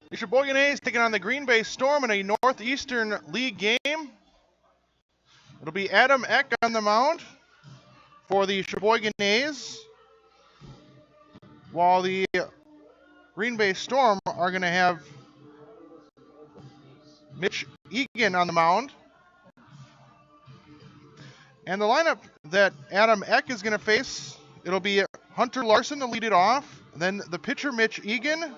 The Sheboygan A's taking on the Green Bay Storm in a Northeastern League game. It'll be Adam Eck on the mound for the Sheboygan A's, while the Green Bay Storm are going to have Mitch Egan on the mound. And the lineup that Adam Eck is going to face, it'll be Hunter Larson to lead it off, then the pitcher Mitch Egan,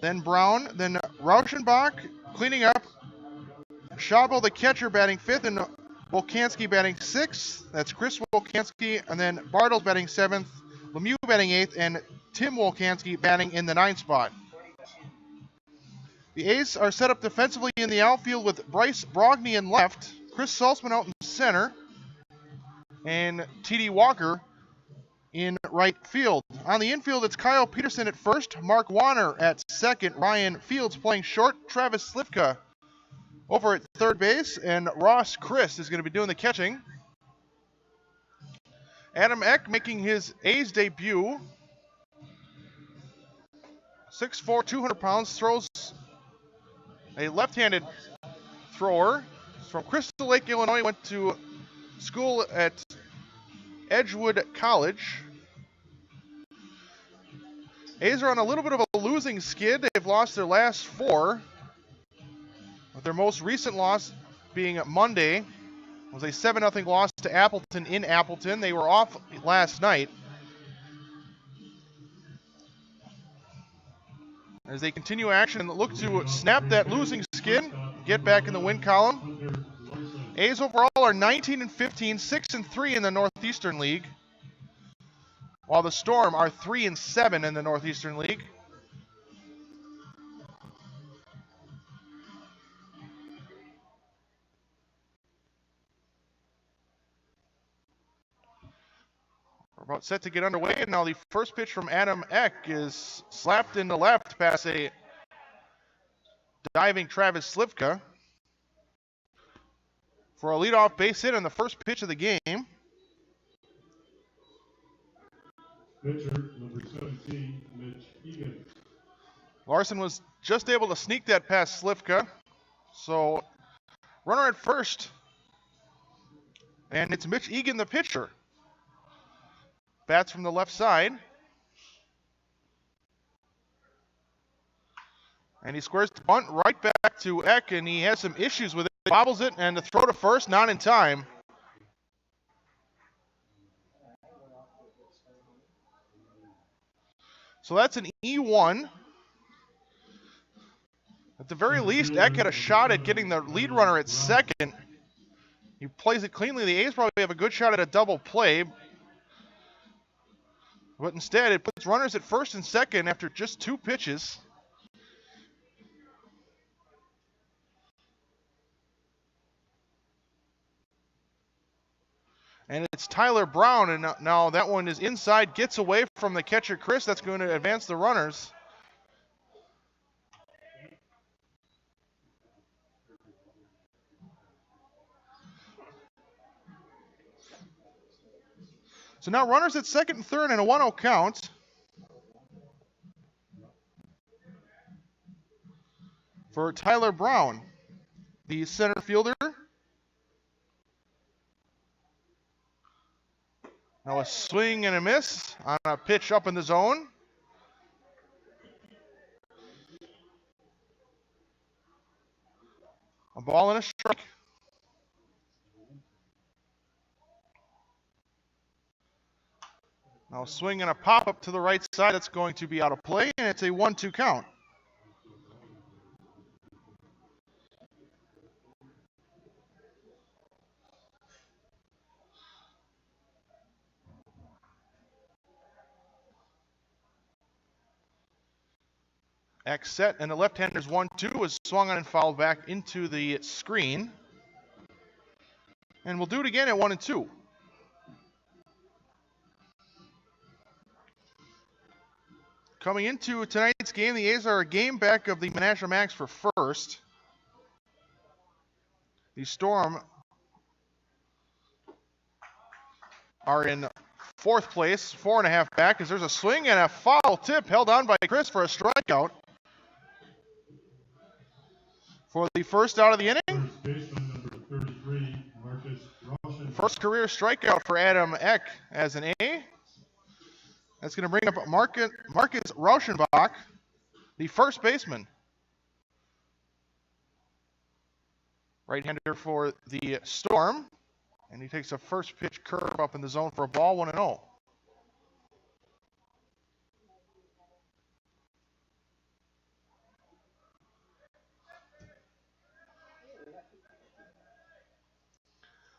then Brown, then Rauschenbach cleaning up, Schabel the catcher batting fifth, and Wolkanski batting sixth. That's Chris Wolkanski, and then Bartles batting seventh, Lemieux batting eighth, and Tim Wolkanski batting in the ninth spot. The A's are set up defensively in the outfield with Bryce Brogny in left, Chris Salzman out in center, and T.D. Walker in right field. On the infield, it's Kyle Peterson at first, Mark Warner at second, Ryan Fields playing short, Travis Slivka over at third base, and Ross Chris is going to be doing the catching. Adam Eck making his A's debut. 6'4", 200 pounds, throws a left-handed thrower. He's from Crystal Lake, Illinois, went to school at Edgewood College. A's are on a little bit of a losing skid. They've lost their last four, with their most recent loss being Monday. It was a 7-0 loss to Appleton in Appleton. They were off last night. As they continue action and look to snap that losing skid, get back in the win column. A's overall are 19-15, 6-3 in the Northeastern League, while the Storm are 3-7 in the Northeastern League. We're about set to get underway, and now the first pitch from Adam Eck is slapped into left past a diving Travis Slivka for a leadoff base hit on the first pitch of the game. Pitcher number 17, Mitch Egan. Larson was just able to sneak that past Slivka. So runner at first, and it's Mitch Egan, the pitcher. Bats from the left side. And he squares the bunt right back to Eck, and he has some issues with it. Bobbles it, and the throw to first, not in time. So that's an E1. At the very least, Eck had a shot at getting the lead runner at second. He plays it cleanly. The A's probably have a good shot at a double play. But instead, it puts runners at first and second after just 2 pitches. And it's Tyler Brown, and now that one is inside, gets away from the catcher, Chris. That's going to advance the runners. So now runners at second and third and a 1-0 count. For Tyler Brown, the center fielder. Now a swing and a miss on a pitch up in the zone. A ball and a strike. Now a swing and a pop up to the right side. That's going to be out of play, and it's a 1-2 count. X set, and the left-hander's 1-2 was swung on and fouled back into the screen. And we'll do it again at 1-2. Coming into tonight's game, the A's are a game back of the Menasha Max for first. The Storm are in fourth place, 4.5 back, as there's a swing and a foul tip held on by Chris for a strikeout. For the first out of the inning. First baseman number 33, Marcus Rauschenbach. First career strikeout for Adam Eck as an A. That's going to bring up Marcus Rauschenbach, the first baseman. Right-hander for the Storm. And he takes a first pitch curve up in the zone for a ball, 1-0.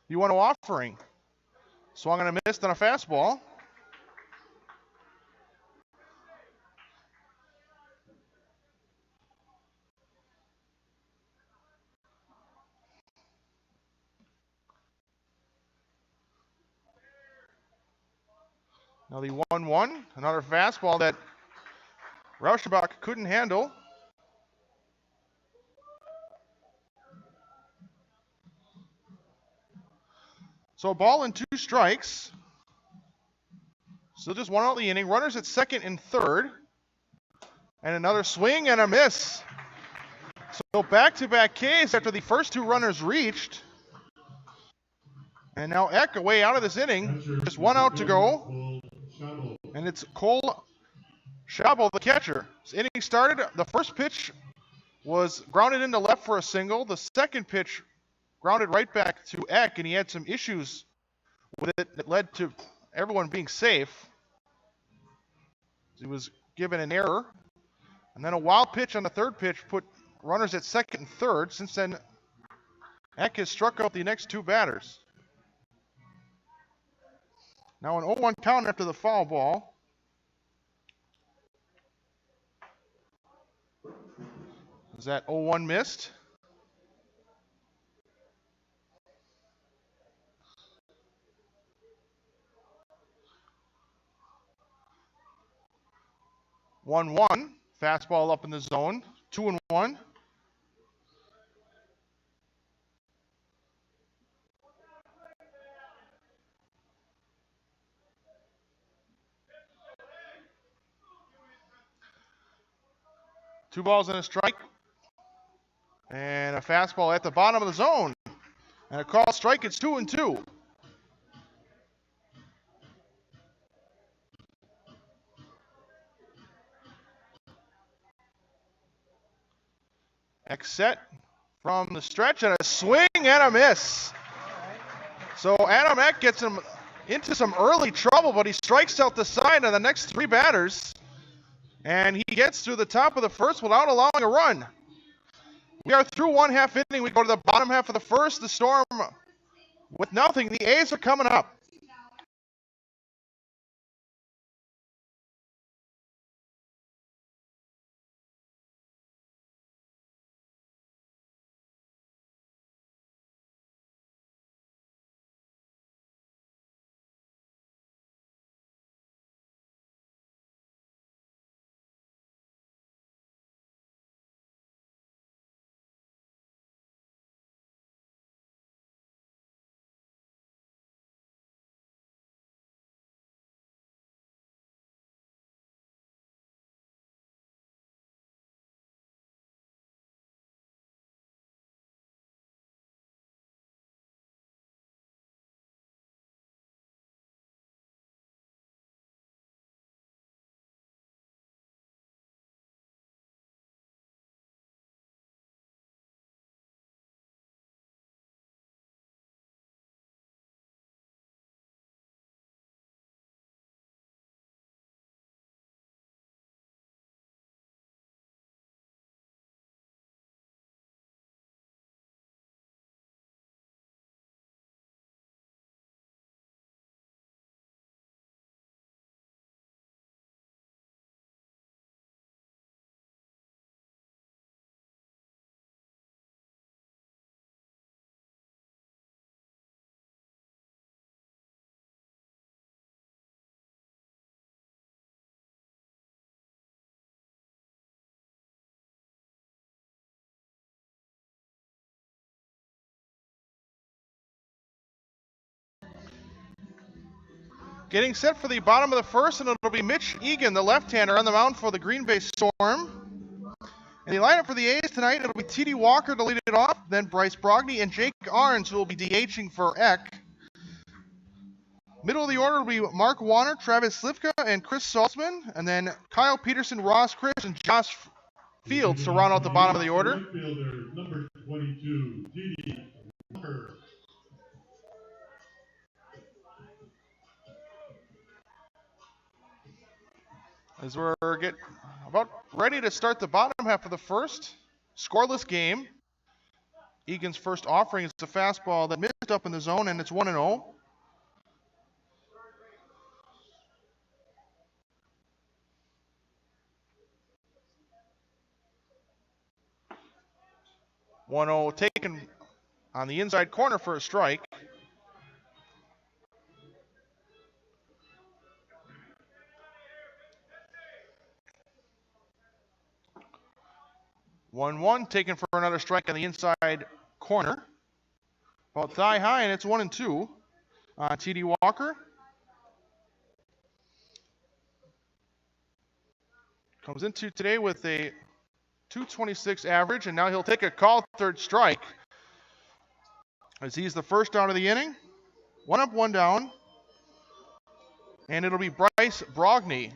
You want to offering. Swung and a missed on a fastball. Now the 1-1, another fastball that Rauschenbach couldn't handle. So a ball and 2 strikes. Still just 1 out of the inning. Runners at second and third. And another swing and a miss. So back-to-back Ks after the first 2 runners reached. And now Eck away out of this inning. Just 1 out to go. And it's Cole Schabel, the catcher. This inning started. The first pitch was grounded into left for a single. The second pitch grounded right back to Eck, and he had some issues with it that led to everyone being safe. He was given an error. And then a wild pitch on the third pitch put runners at second and third. Since then, Eck has struck out the next 2 batters. Now an 0-1 count after the foul ball. Is that 0-1 missed? One, fastball up in the zone, 2-1. Two balls and a strike. And a fastball at the bottom of the zone. And a call strike, it's 2-2. Eck set from the stretch and a swing and a miss. So Adam Eck gets him into some early trouble, but he strikes out the side of the next 3 batters. And he gets through the top of the first without allowing a run. We are through 1 half inning. We go to the bottom half of the first. The Storm with nothing. The A's are coming up. Getting set for the bottom of the first, and it'll be Mitch Egan, the left-hander, on the mound for the Green Bay Storm. And the lineup for the A's tonight, it'll be T.D. Walker to lead it off, then Bryce Brogny and Jake Arns, who will be DHing for Eck. Middle of the order will be Mark Warner, Travis Slivka, and Chris Saltzman, and then Kyle Peterson, Ross Chris, and Josh Fields to round out the bottom of the order. Right fielder, number 22, T.D. Walker. As we're about ready to start the bottom half of the first, scoreless game. Egan's first offering is a fastball that missed up in the zone, and it's 1-0. Taken on the inside corner for a strike. One taken for another strike on the inside corner. About thigh high, and it's 1-2 on T.D. Walker. Comes into today with a 226 average, and now he'll take a call, third strike. As he's the first out of the inning. One up, one down. And it'll be Bryce Brogny.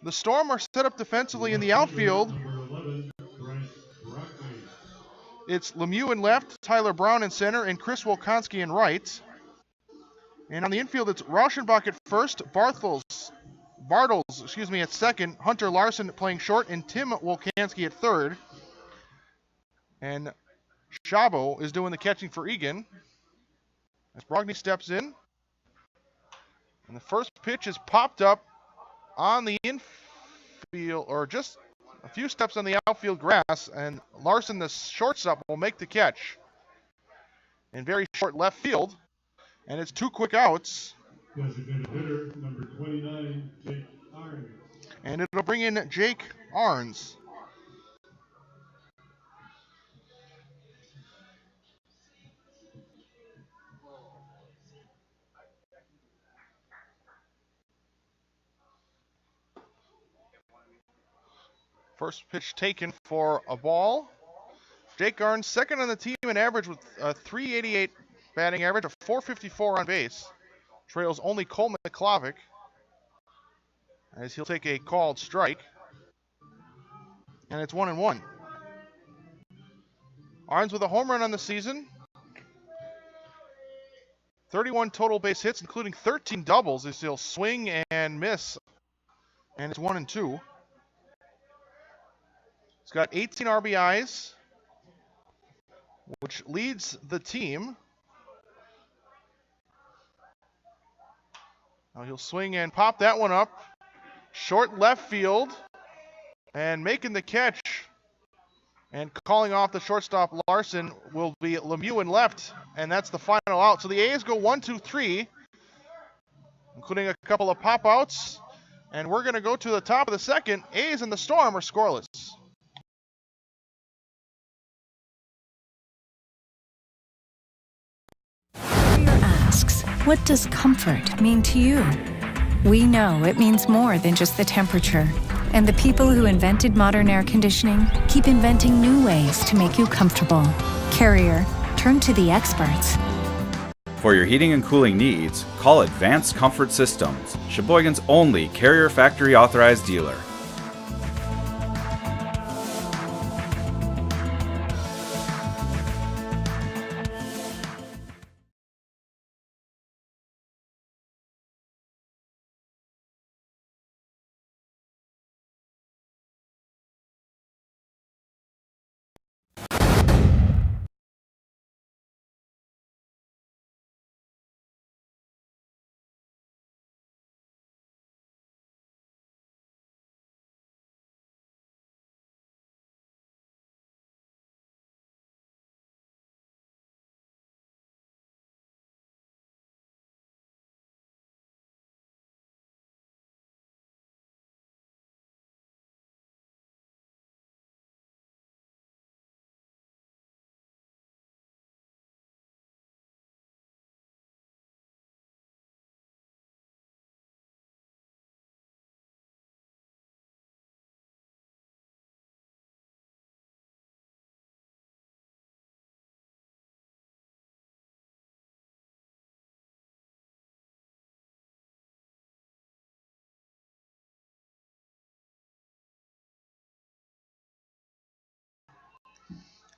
The Storm are set up defensively in the outfield. Number 11, Bryce Brogny. It's Lemieux in left, Tyler Brown in center, and Chris Wolkonski in right. And on the infield, it's Rauschenbach at first, Bartles at second, Hunter Larson playing short, and Tim Wolkonski at third. And Szabo is doing the catching for Egan. As Brogny steps in. And the first pitch is popped up on the infield, or just a few steps on the outfield grass, and Larson, the shortstop, will make the catch in very short left field. And it's two quick outs. Designated hitter, number 29, Jake Arns. And it'll bring in Jake Arns. First pitch taken for a ball. Jake Arns, second on the team in average with a 388 batting average, a 454 on base. Trails only Cole McClavic, as he'll take a called strike. And it's 1-1. Arns with a home run on the season. 31 total base hits, including 13 doubles, as he'll swing and miss. And it's 1-2. He's got 18 RBIs, which leads the team. Now he'll swing and pop that one up. Short left field. And making the catch and calling off the shortstop Larson will be Lemieux in left. And that's the final out. So the A's go 1-2-3, including a couple of pop outs. And we're going to go to the top of the second. A's and the Storm are scoreless. Asks, what does comfort mean to you? We know it means more than just the temperature. And the people who invented modern air conditioning keep inventing new ways to make you comfortable. Carrier, turn to the experts. For your heating and cooling needs, call Advanced Comfort Systems, Sheboygan's only Carrier factory authorized dealer.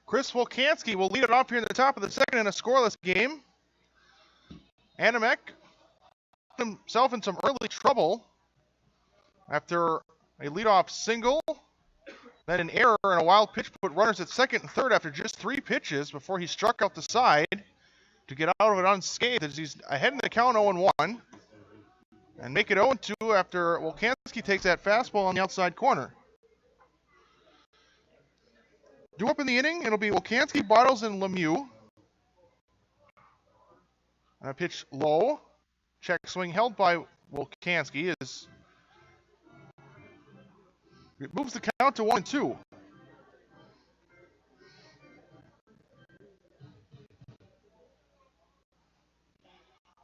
Chris Wolkanski will lead it off here in the top of the second in a scoreless game. Adam Eck himself in some early trouble after a leadoff single, then an error and a wild pitch put runners at second and third after just 3 pitches before he struck out the side to get out of it unscathed as he's ahead in the count 0-1 and make it 0-2 after Wolkanski takes that fastball on the outside corner. Due up in the inning, it'll be Wolkanski, Bartles, and Lemieux. And a pitch low. Check swing held by Wolkanski as it moves the count to 1-2.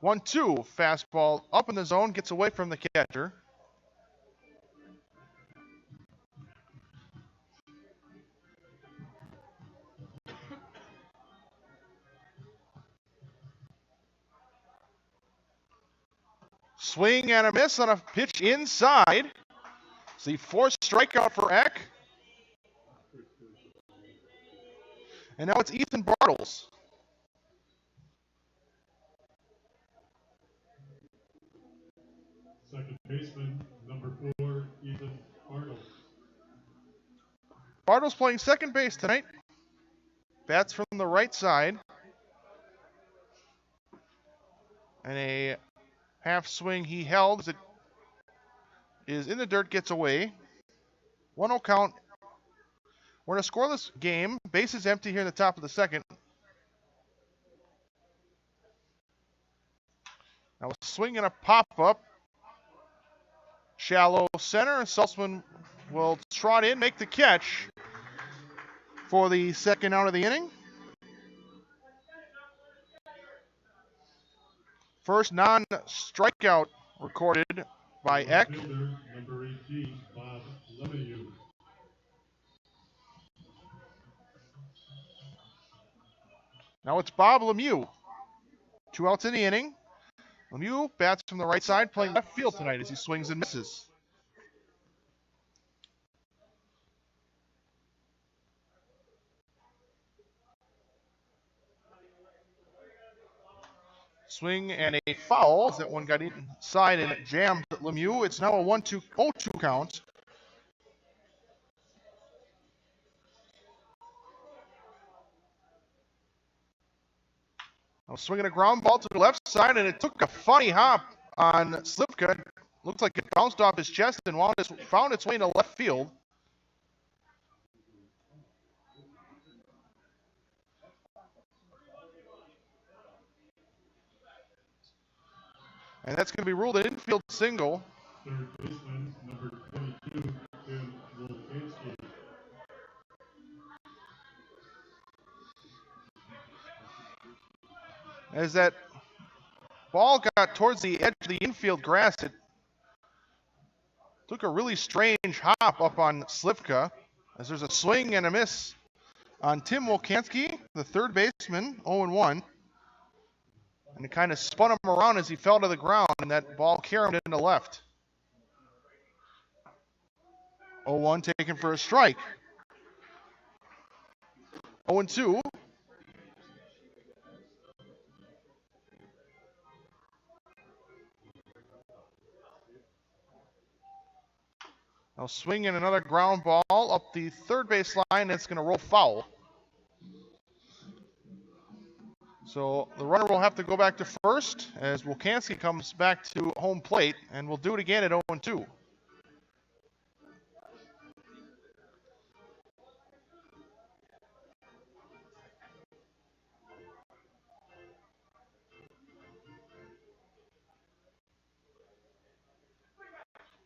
One, two, fastball up in the zone, gets away from the catcher. Swing and a miss on a pitch inside. It's the 4th strikeout for Eck. And now it's Ethan Bartles. Second baseman, number 4, Ethan Bartles. Bartles playing second base tonight. Bats from the right side. And a half swing he held as it is in the dirt, gets away. 1-0 count. We're in a scoreless game. Base is empty here in the top of the second. Now a swing and a pop-up. Shallow center. Saltzman will trot in, make the catch for the second out of the inning. First non-strikeout recorded by Eck. Fielder, number 18, Bob Lemieux. Now it's Bob Lemieux. 2 outs in the inning. Lemieux bats from the right side, playing left field tonight as he swings and misses. Swing and a foul as that one got inside and it jammed Lemieux. It's now a 1-2, 0-2 count. Now swinging a ground ball to the left side, and it took a funny hop on Slivka. Looks like it bounced off his chest and found its way into left field. And that's going to be ruled an infield single. Third baseman, number 22, Tim Wolkanski. As that ball got towards the edge of the infield grass, it took a really strange hop up on Slivka, as there's a swing and a miss on Tim Wolkanski, the third baseman, 0-1. And it kind of spun him around as he fell to the ground, and that ball carried him into left. 0-1 taken for a strike. 0-2. Now swinging another ground ball up the third base line. It's going to roll foul. So the runner will have to go back to first as Wolkanski comes back to home plate, and we'll do it again at 0-2.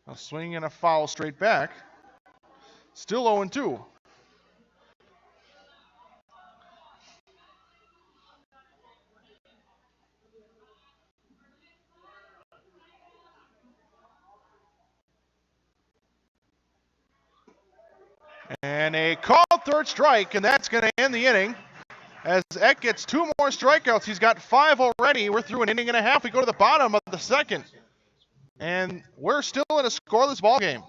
A swing and a foul straight back. Still 0-2. And a called third strike, and that's going to end the inning. As Eck gets 2 more strikeouts. He's got 5 already. We're through an inning and a half. We go to the bottom of the second. And we're still in a scoreless ball game.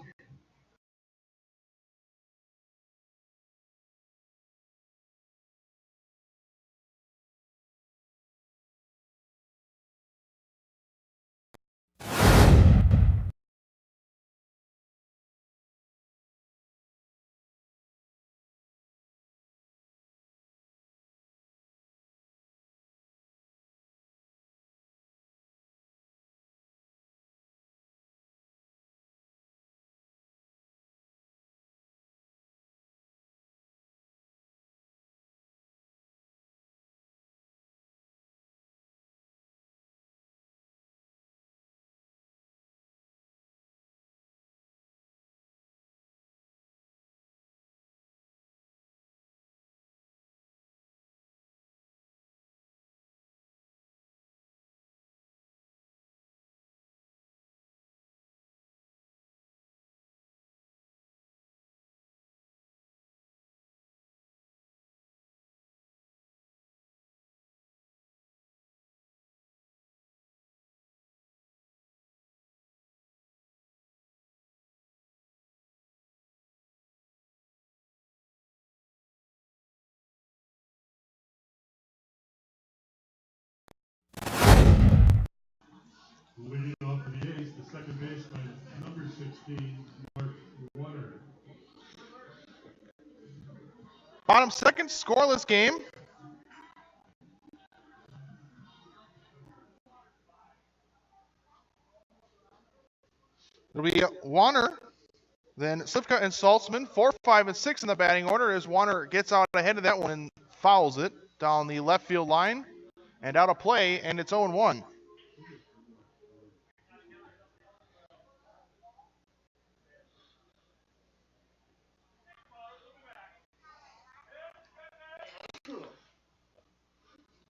Leading off for the A's, the second baseman, number 16, Mark Warner. Bottom second, scoreless game. It'll be Warner, then Slivka and Saltzman, 4, 5, and 6 in the batting order as Warner gets out ahead of that one and fouls it down the left field line and out of play, and it's 0-1.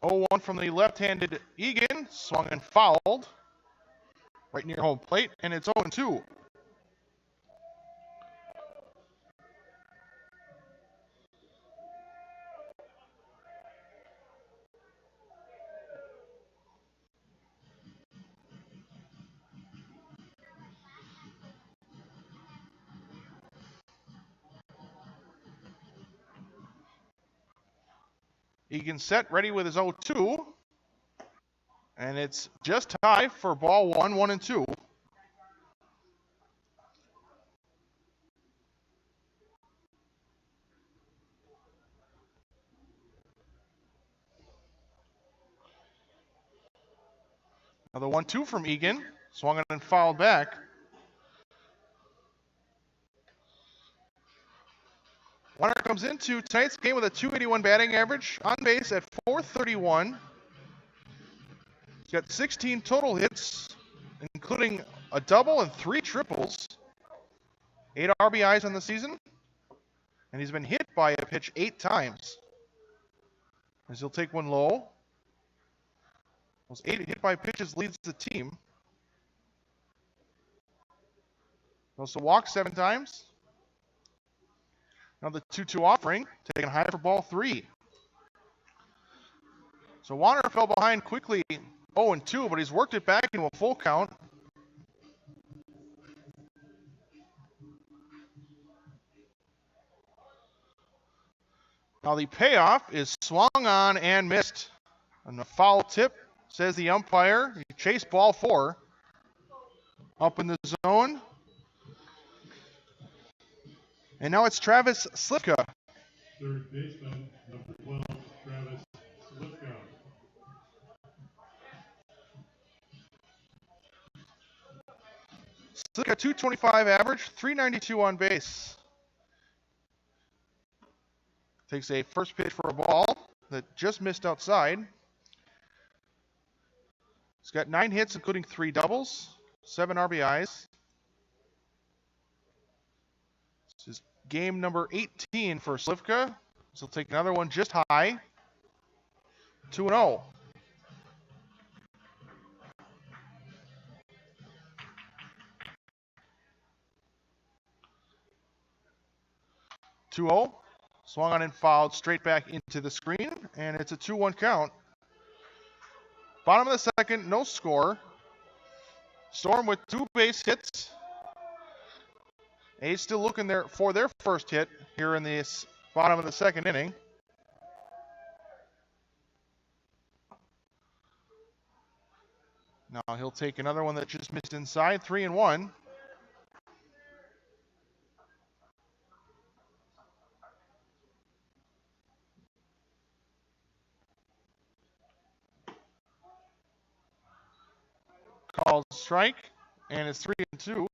Oh, 1 from the left-handed Egan, swung and fouled right near home plate, and it's 0-2. Egan set, ready with his 0-2. And it's just tied for ball 1, 1-2. Now the 1-2 from Egan, swung and fouled back. Warner comes into tonight's game with a .281 batting average, on base at .431. He's got 16 total hits, including a double and 3 triples. 8 RBIs on the season, and he's been hit by a pitch 8 times. As he'll take one low. Those 8 hit by pitches leads the team. Also walked 7 times. Now the 2-2 offering, taken high for ball 3. So Warner fell behind quickly, 0-2, but he's worked it back into a full count. Now the payoff is swung on and missed. And a foul tip, says the umpire. He chased ball 4 up in the zone. And now it's Travis Slivka. Third baseman, number 12, Travis Slivka. Slivka, 225 average, 392 on base. Takes a first pitch for a ball that just missed outside. He's got 9 hits, including 3 doubles, 7 RBIs. This is game number 18 for Slivka. So he'll take another one just high. 2-0. Swung on and fouled straight back into the screen, and it's a 2-1 count. Bottom of the second, no score. Storm with 2 base hits. A's still looking there for their first hit here in the bottom of the second inning. Now he'll take another one that just missed inside, 3-1. Called strike, and it's 3-2.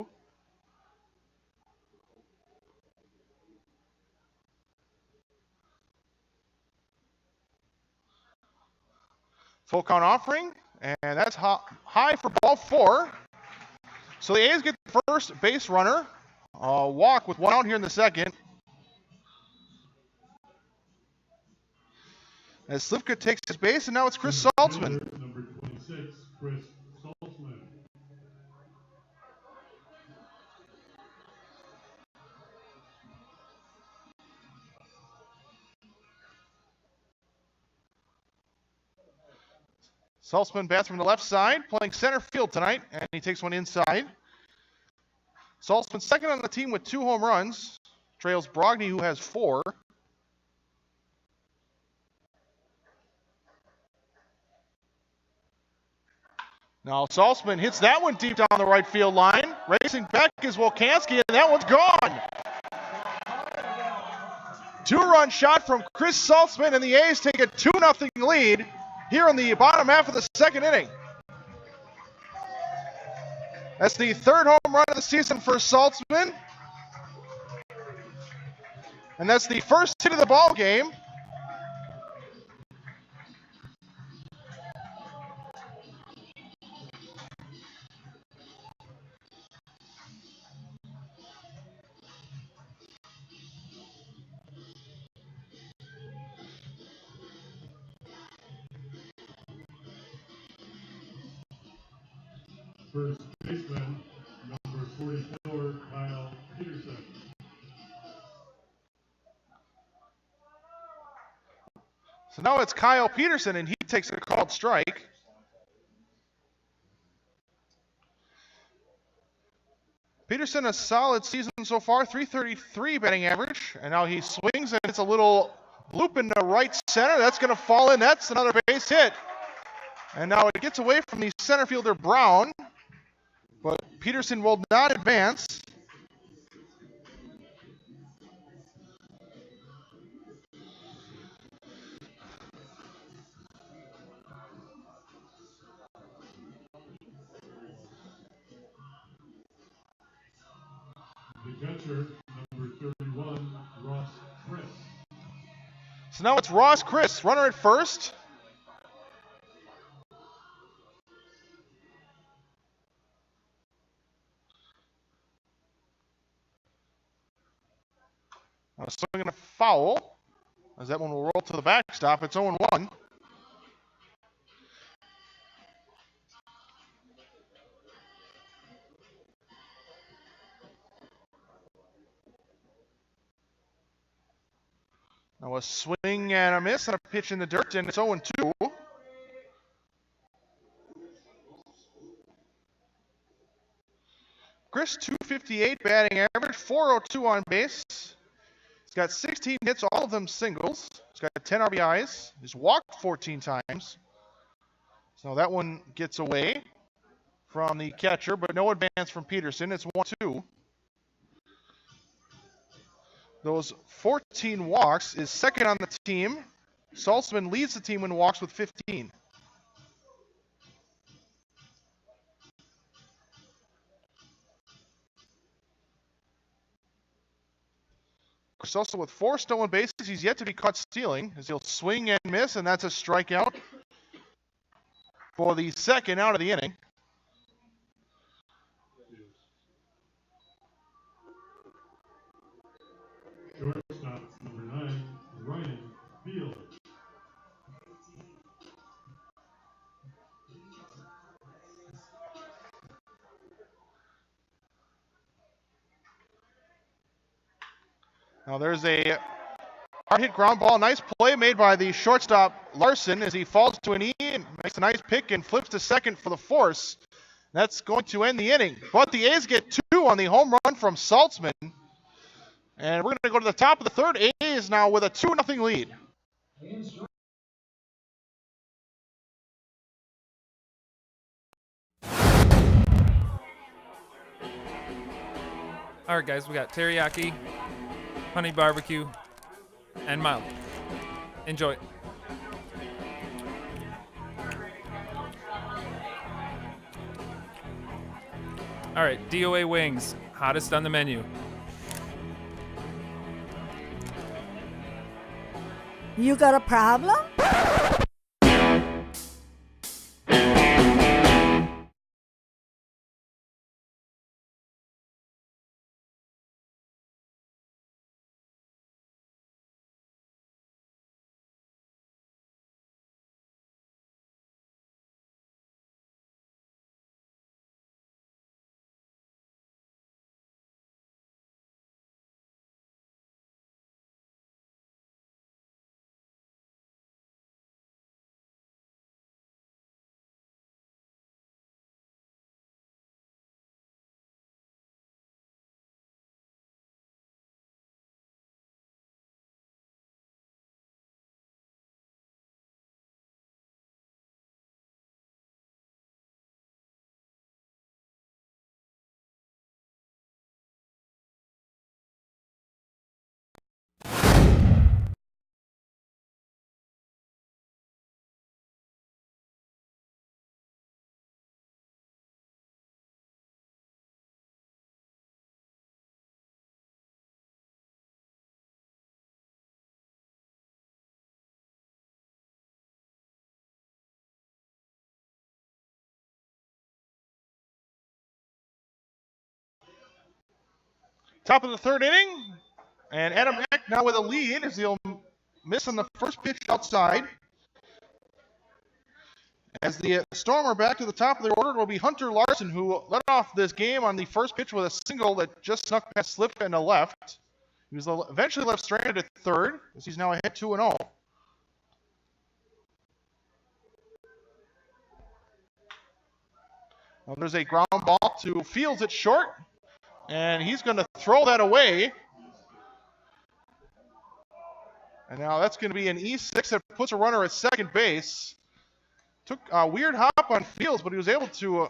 Full count offering, and that's high for ball 4. So the A's get the first base runner. Walk with 1 out here in the second. As Slivka takes his base, and now it's Chris Saltzman. Number 26, Chris Saltzman. Saltzman bats from the left side, playing center field tonight, and he takes one inside. Saltzman second on the team with 2 home runs. Trails Brogdon, who has 4. Now Saltzman hits that one deep down the right field line. Racing back is Wolkanski, and that one's gone. 2-run shot from Chris Saltzman, and the A's take a 2-0 lead here in the bottom half of the second inning. That's the third home run of the season for Saltzman. And that's the first hit of the ball game. First baseman, number 44, Kyle Peterson. So now it's Kyle Peterson, and he takes a called strike. Peterson, a solid season so far, .333 batting average. And now he swings, and it's a little loop in the right center. That's going to fall in. That's another base hit. And now it gets away from the center fielder, Brown. But Peterson will not advance. The catcher, number 31, Ross Chris. So now it's Ross Chris, runner at first. Now swinging a foul, as that one will roll to the backstop. It's 0-1. Now a swing and a miss and a pitch in the dirt, and it's 0-2. Chris, .258 batting average, .402 on base. He's got 16 hits, all of them singles. He's got 10 RBIs. He's walked 14 times. So that one gets away from the catcher, but no advance from Peterson. It's 1-2. Those 14 walks is second on the team. Saltzman leads the team in walks with 15. Chris also with 4 stolen bases. He's yet to be caught stealing, as he'll swing and miss, and that's a strikeout for the second out of the inning. Shortstop, number 9, Ryan Field. Now there's a hard hit ground ball. Nice play made by the shortstop Larson as he falls to an E and makes a nice pick and flips to second for the force. That's going to end the inning. But the A's get 2 on the home run from Saltzman. And we're going to go to the top of the third. A's now with a 2-0 lead. All right, guys, we got teriyaki, honey barbecue, and mild. Enjoy. All right, DOA wings, hottest on the menu. You got a problem? Top of the third inning, and Adam Eck now with a lead as he'll miss on the first pitch outside. As the Storm are back to the top of the order, it will be Hunter Larson, who led off this game on the first pitch with a single that just snuck past slip and a left. He was eventually left stranded at third, as he's now ahead 2-0. Now there's a ground ball to Fields at short, and he's going to throw that away. And now that's going to be an E6 that puts a runner at second base. Took a weird hop on Fields, but he was able to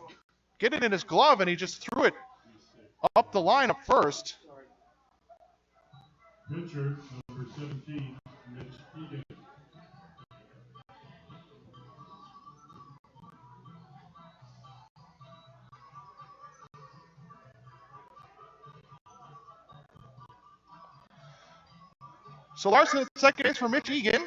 get it in his glove, and he just threw it up the line up first. Pitcher, number 17, Mitch Egan. So Larson at second base for Mitch Egan.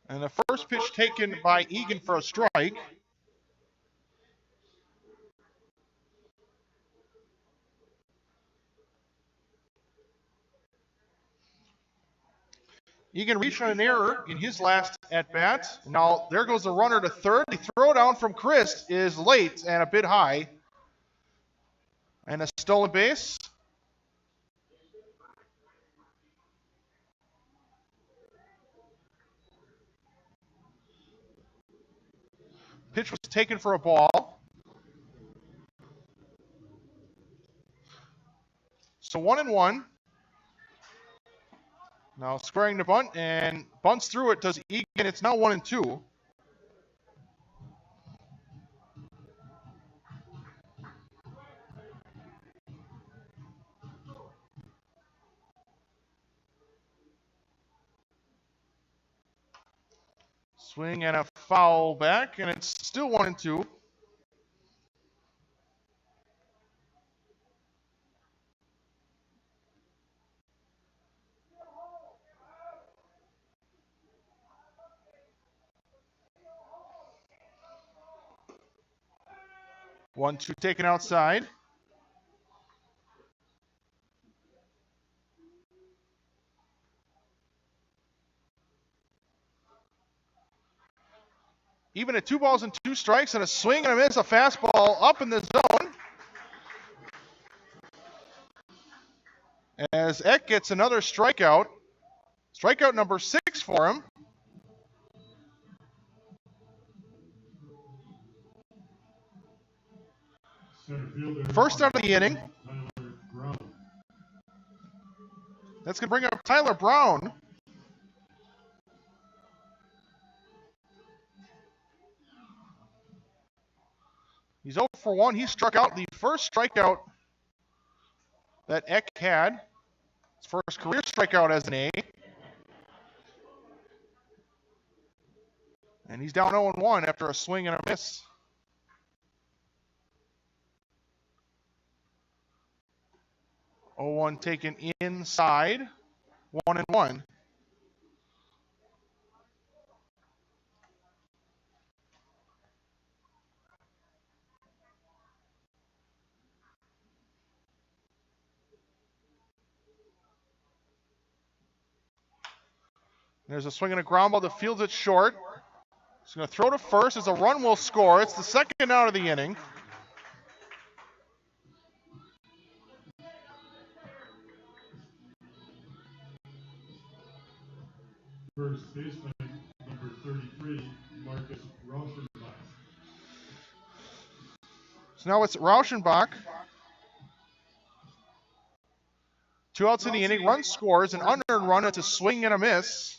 And the first pitch taken by Egan for a strike. Egan reached on an error in his last at-bat. Now there goes the runner to third. The throw down from Chris is late and a bit high. And a stolen base. Pitch was taken for a ball. So 1-1. Now squaring the bunt and bunts through it does Egan. It's now 1-2. Swing and a foul back, and it's still 1-2. One, two taken outside. Even at 2 balls and 2 strikes and a swing and a miss, a fastball up in the zone. As Eck gets another strikeout. Strikeout number 6 for him. First out of the inning. That's going to bring up Tyler Brown. He's 0 for 1. He struck out the first strikeout that Eck had. His first career strikeout as an A. And he's down 0-1 after a swing and a miss. Oh, 1 taken inside. 1-1. There's a swing and a ground ball to Fields at short. He's going to throw to first as a run will score. It's the second out of the inning. First baseman, number 33, Marcus Rauschenbach. So now it's Rauschenbach. 2 outs in the inning. Run scores. An unearned run. It's a swing and a miss.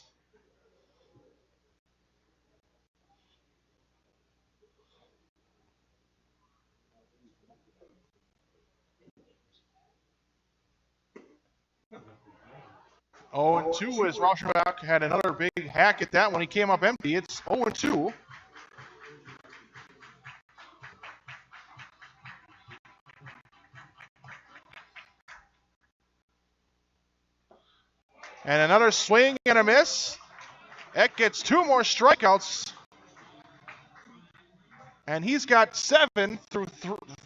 Oh, and 2 as Rauschenbach had another big hack at that when he came up empty. It's 0-2. And another swing and a miss. Eck gets 2 more strikeouts. And he's got 7 through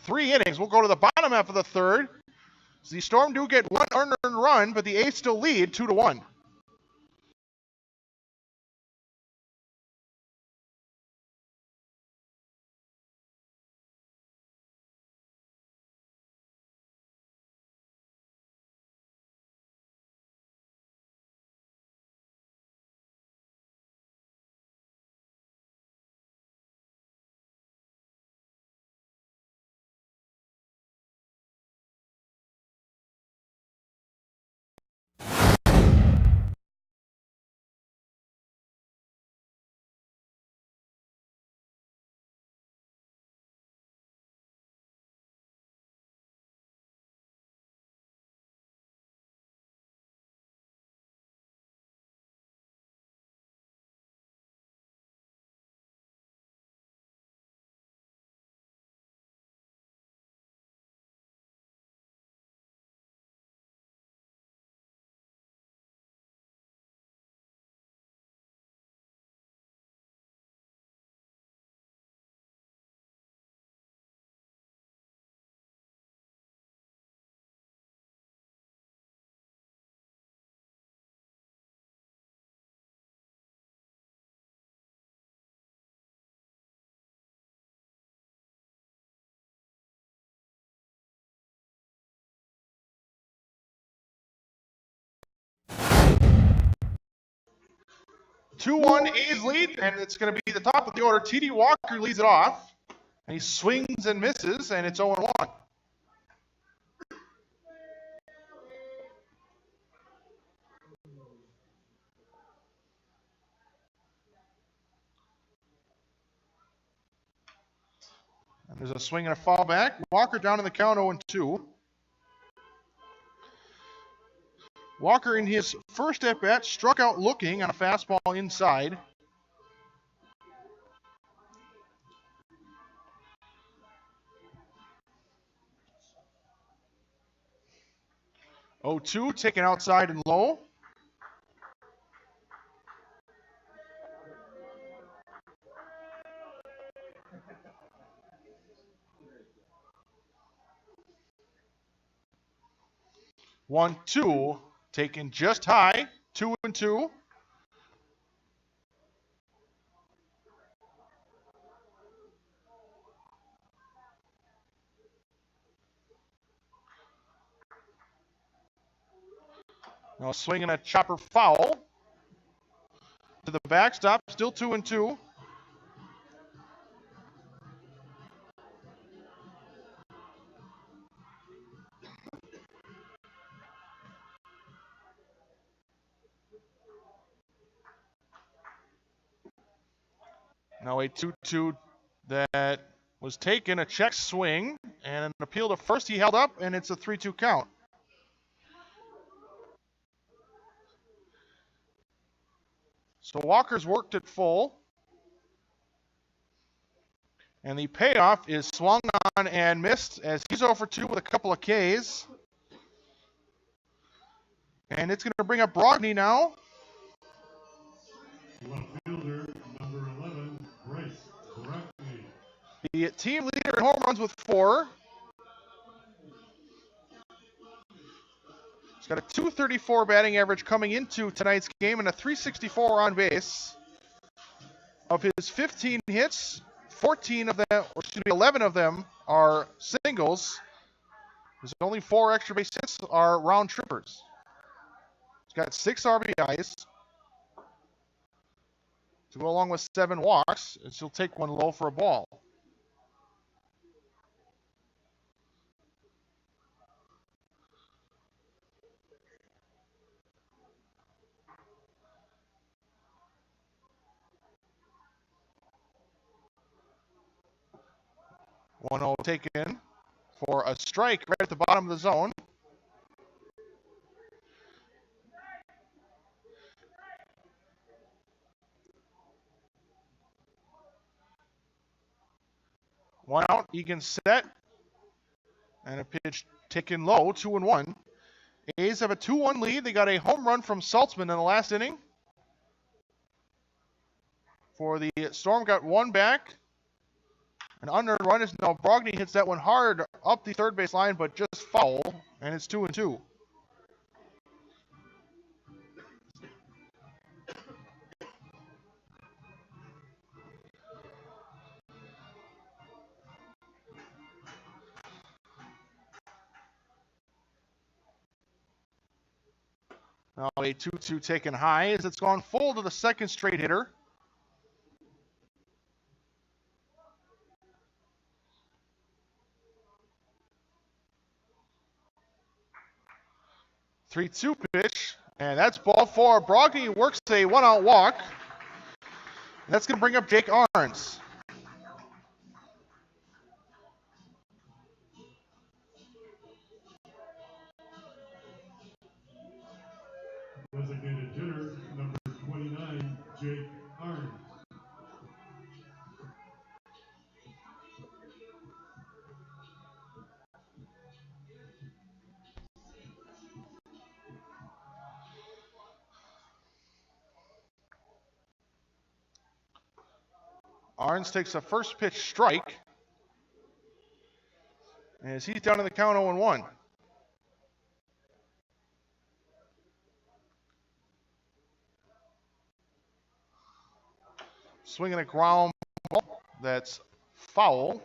3 innings. We'll go to the bottom half of the third. So the Storm do get 1 earned run, but the A's still lead 2-1. Two-one A's lead, and it's going to be the top of the order. T.D. Walker leads it off. And he swings and misses, and it's 0-1. And there's a swing and a foul back. Walker down in the count 0-2. Walker in his first at-bat struck out looking on a fastball inside. Oh, 2 taken outside and low. One, 2 taken just high. 2-2. Now swinging a chopper foul to the backstop. Still 2-2. Now a 2-2 that was taken, a check swing, and an appeal to first he held up, and it's a 3-2 count. So Walker's worked it full. And the payoff is swung on and missed as he's 0 for 2 with a couple of Ks. And it's going to bring up Brogny now. Left fielder, number 11, Bryce Brogny. The team leader in home runs with 4. He's got a .234 batting average coming into tonight's game and a .364 on base. Of his 15 hits, 11 of them are singles. His only 4 extra base hits are round trippers. He's got 6 RBIs to go along with 7 walks, and she'll take one low for a ball. One 0 taken for a strike right at the bottom of the zone. One out, Egan set. And a pitch taken low, 2-1. A's have a 2-1 lead. They got a home run from Saltzman in the last inning. For the Storm, got 1 back. An unearned run is now Brogny hits that one hard up the third base line, but just foul, and it's 2-2. Now a 2-2 taken high as it's gone full to the second straight hitter. Three-two pitch, and that's ball four. Brogny works a one-out walk. That's going to bring up Jake Arns. Designated hitter, number 29, Jake Arns. Arns takes a first pitch strike. As he's down in the count 0-1. Swinging a ground ball that's foul.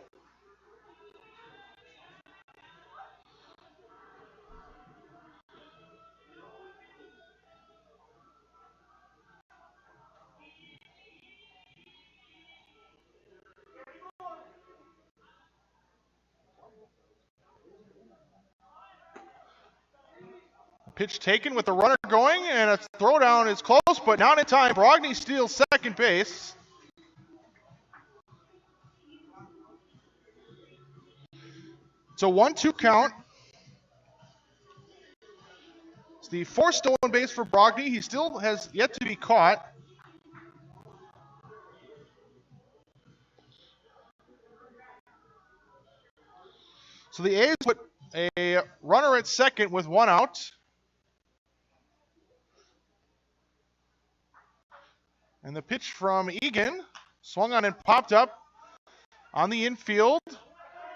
Pitch taken with the runner going, and a throwdown is close, but not in time. Brogny steals second base. It's a 1-2 count. It's the fourth stolen base for Brogny. He still has yet to be caught. So the A's put a runner at second with one out. And the pitch from Egan, swung on and popped up on the infield.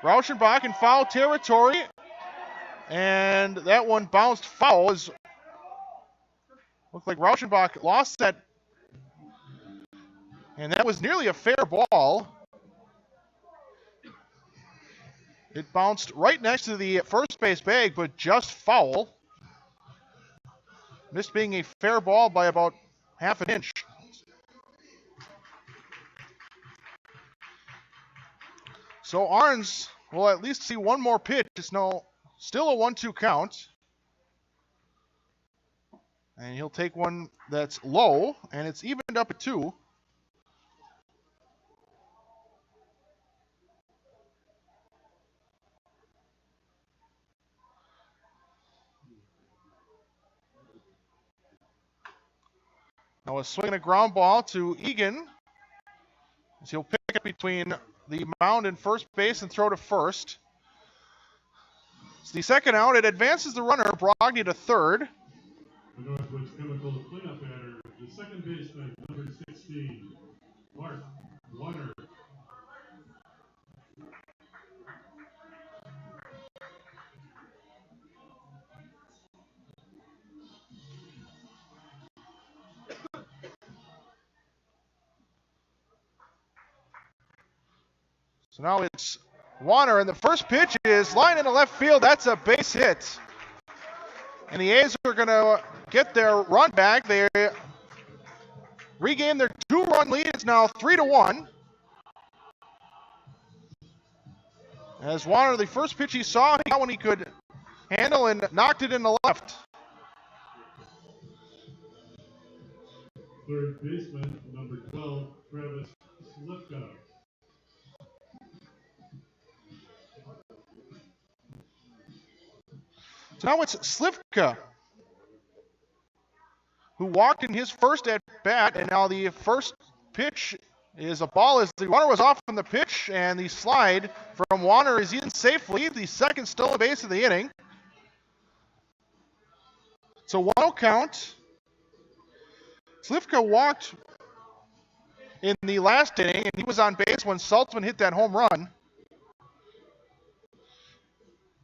Rauschenbach in foul territory. And that one bounced foul. Looked like Rauschenbach lost that. And that was nearly a fair ball. It bounced right next to the first base bag, but just foul. Missed being a fair ball by about half an inch. So Arns will at least see one more pitch. It's now still a 1-2 count. And he'll take one that's low, and it's evened up at 2. Now a swing and a ground ball to Egan. As he'll pick it between the mound and first base and throw to first. It's the second out. It advances the runner, Brogny to third. The Northwoods Chemical cleanup batter, the second baseman, number 16, Mark Warner. So now it's Warner, and the first pitch is line into left field. That's a base hit. And the A's are going to get their run back. They regain their 2-run lead. It's now 3-1. As Warner, the first pitch he saw, he got one he could handle and knocked it in the left. Third baseman, number 12, Travis Slifka. So now it's Slivka, who walked in his first at bat, and now the first pitch is a ball as the runner was off from the pitch, and the slide from Warner is in safely, the second stolen base of the inning. So 1-0 count. Slivka walked in the last inning, and he was on base when Saltzman hit that home run.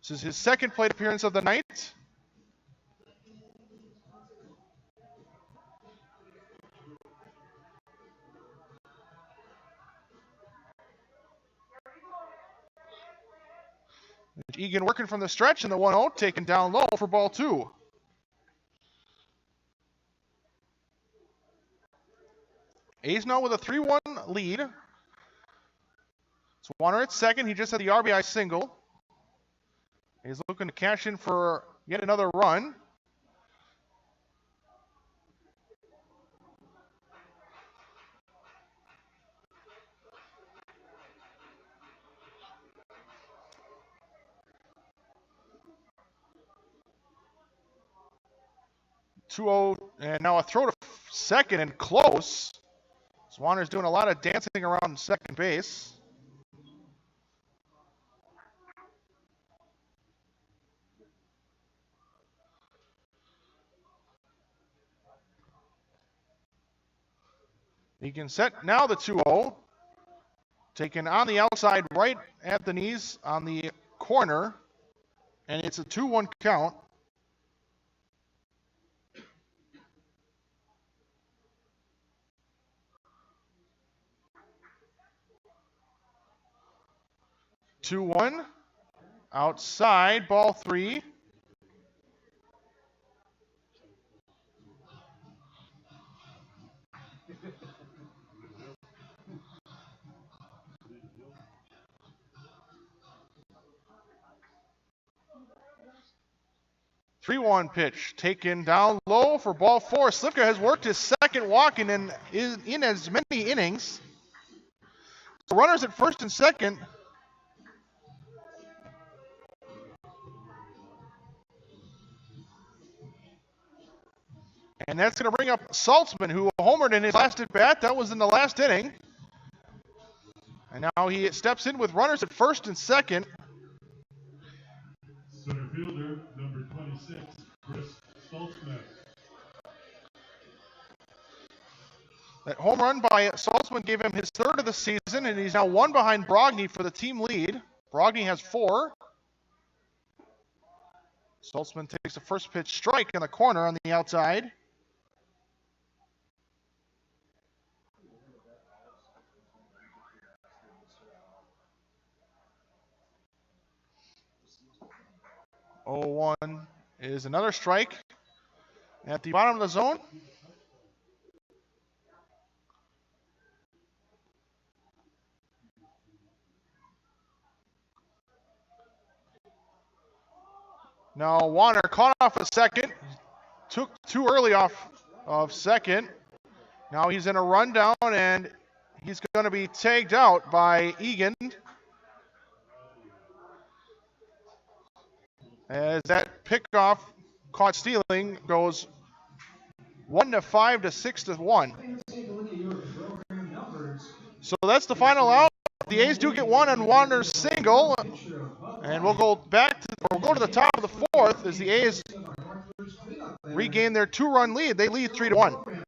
This is his second plate appearance of the night. Egan working from the stretch in the 1-0, taken down low for ball 2. A's now with a 3-1 lead. Swanner at second. He just had the RBI single. He's looking to cash in for yet another run. (2-0) and now a throw to second and close. Swanner's doing a lot of dancing around second base. Egan set now the 2-0. Taken on the outside right at the knees on the corner. And it's a 2-1 count. Two one, outside, ball 3. (3-1) pitch taken down low for ball 4. Slivka has worked his second walk and is in as many innings. The runners at first and second. And that's going to bring up Saltzman, who homered in his last at bat. That was in the last inning. And now he steps in with runners at first and second. Center fielder, number 26, Chris Stoltzman. That home run by Saltzman gave him his third of the season, and he's now one behind Brogny for the team lead. Brogny has 4. Saltzman takes the first pitch strike in the corner on the outside. (0-1) is another strike at the bottom of the zone. Now Warner caught off a second. Took too early off of second. Now he's in a rundown and he's going to be tagged out by Egan. As that pickoff caught stealing goes 1-5 to 6-1. So that's the final out. The A's do get one on Warner's single, and we'll go to the top of the 4th as the A's regain their 2-run lead. They lead 3-1.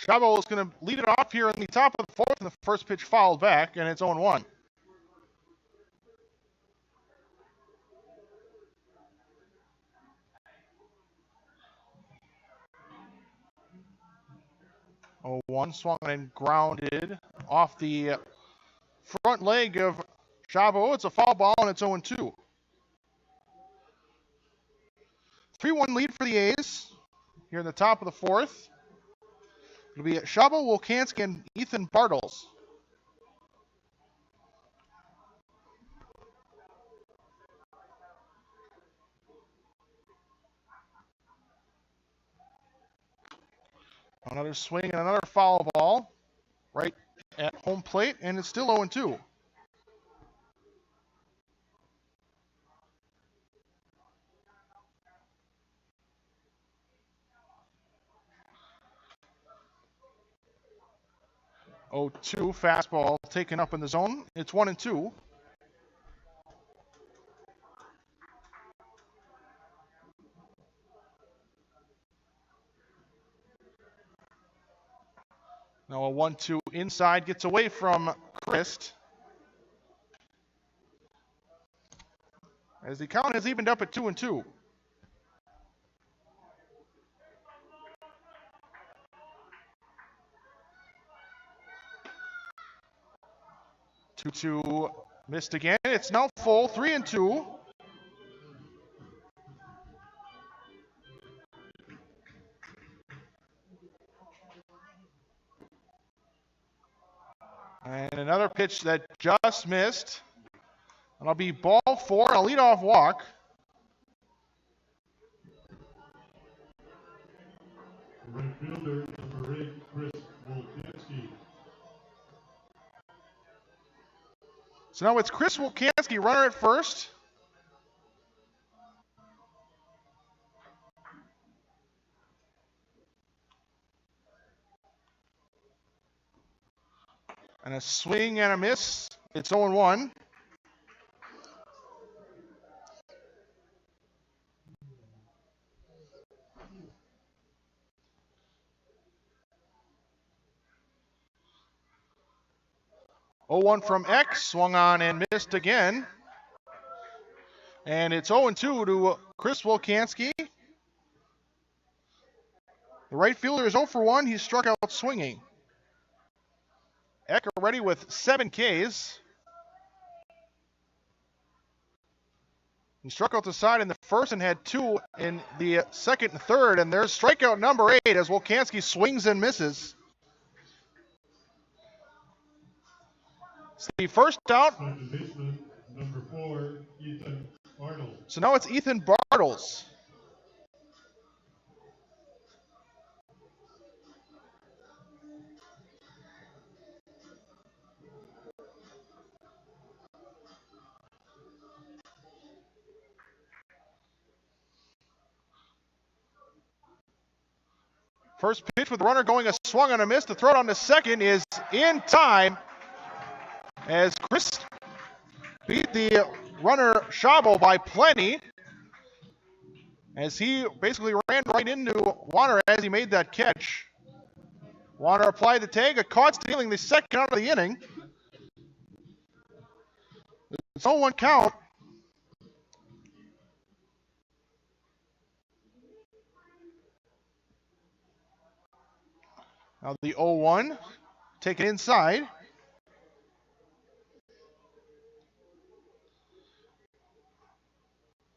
Chavo is going to lead it off here in the top of the fourth, and the first pitch fouled back, and it's 0-1. One swung and grounded off the front leg of Chavo. It's a foul ball, and it's 0-2. 3-1 lead for the A's here in the top of the fourth. It'll be Chavo, Wilkansky, and Ethan Bartles. Another swing and another foul ball right at home plate, and it's still 0-2. Oh, 2 fastball taken up in the zone. It's 1-2. Now a 1-2 inside, gets away from Christ. As the count has evened up at 2-2. Two missed again. It's now full, 3-2. And another pitch that just missed. And it'll be ball 4, a leadoff walk. Right fielder, number 8, Chris Wilkansky. So now it's Chris Wilkansky, runner at first. And a swing and a miss. It's 0-1. Oh, 0-1 from X, swung on and missed again. And it's 0-2 to Chris Wilkansky. The right fielder is 0-1. He struck out swinging. Eck already with 7 Ks. He struck out the side in the first and had 2 in the second and third. And there's strikeout number 8 as Wilkansky swings and misses. It's the first out. Second baseman, number 4, Ethan Arnold. So now it's Ethan Bartles. First pitch with the runner going a swung and a miss. The throw on to second is in time as Chris beat the runner Chavo by plenty as he basically ran right into Warner as he made that catch. Warner applied the tag, a caught stealing the second out of the inning. It's 0-1 count. Now the 0-1, taken inside.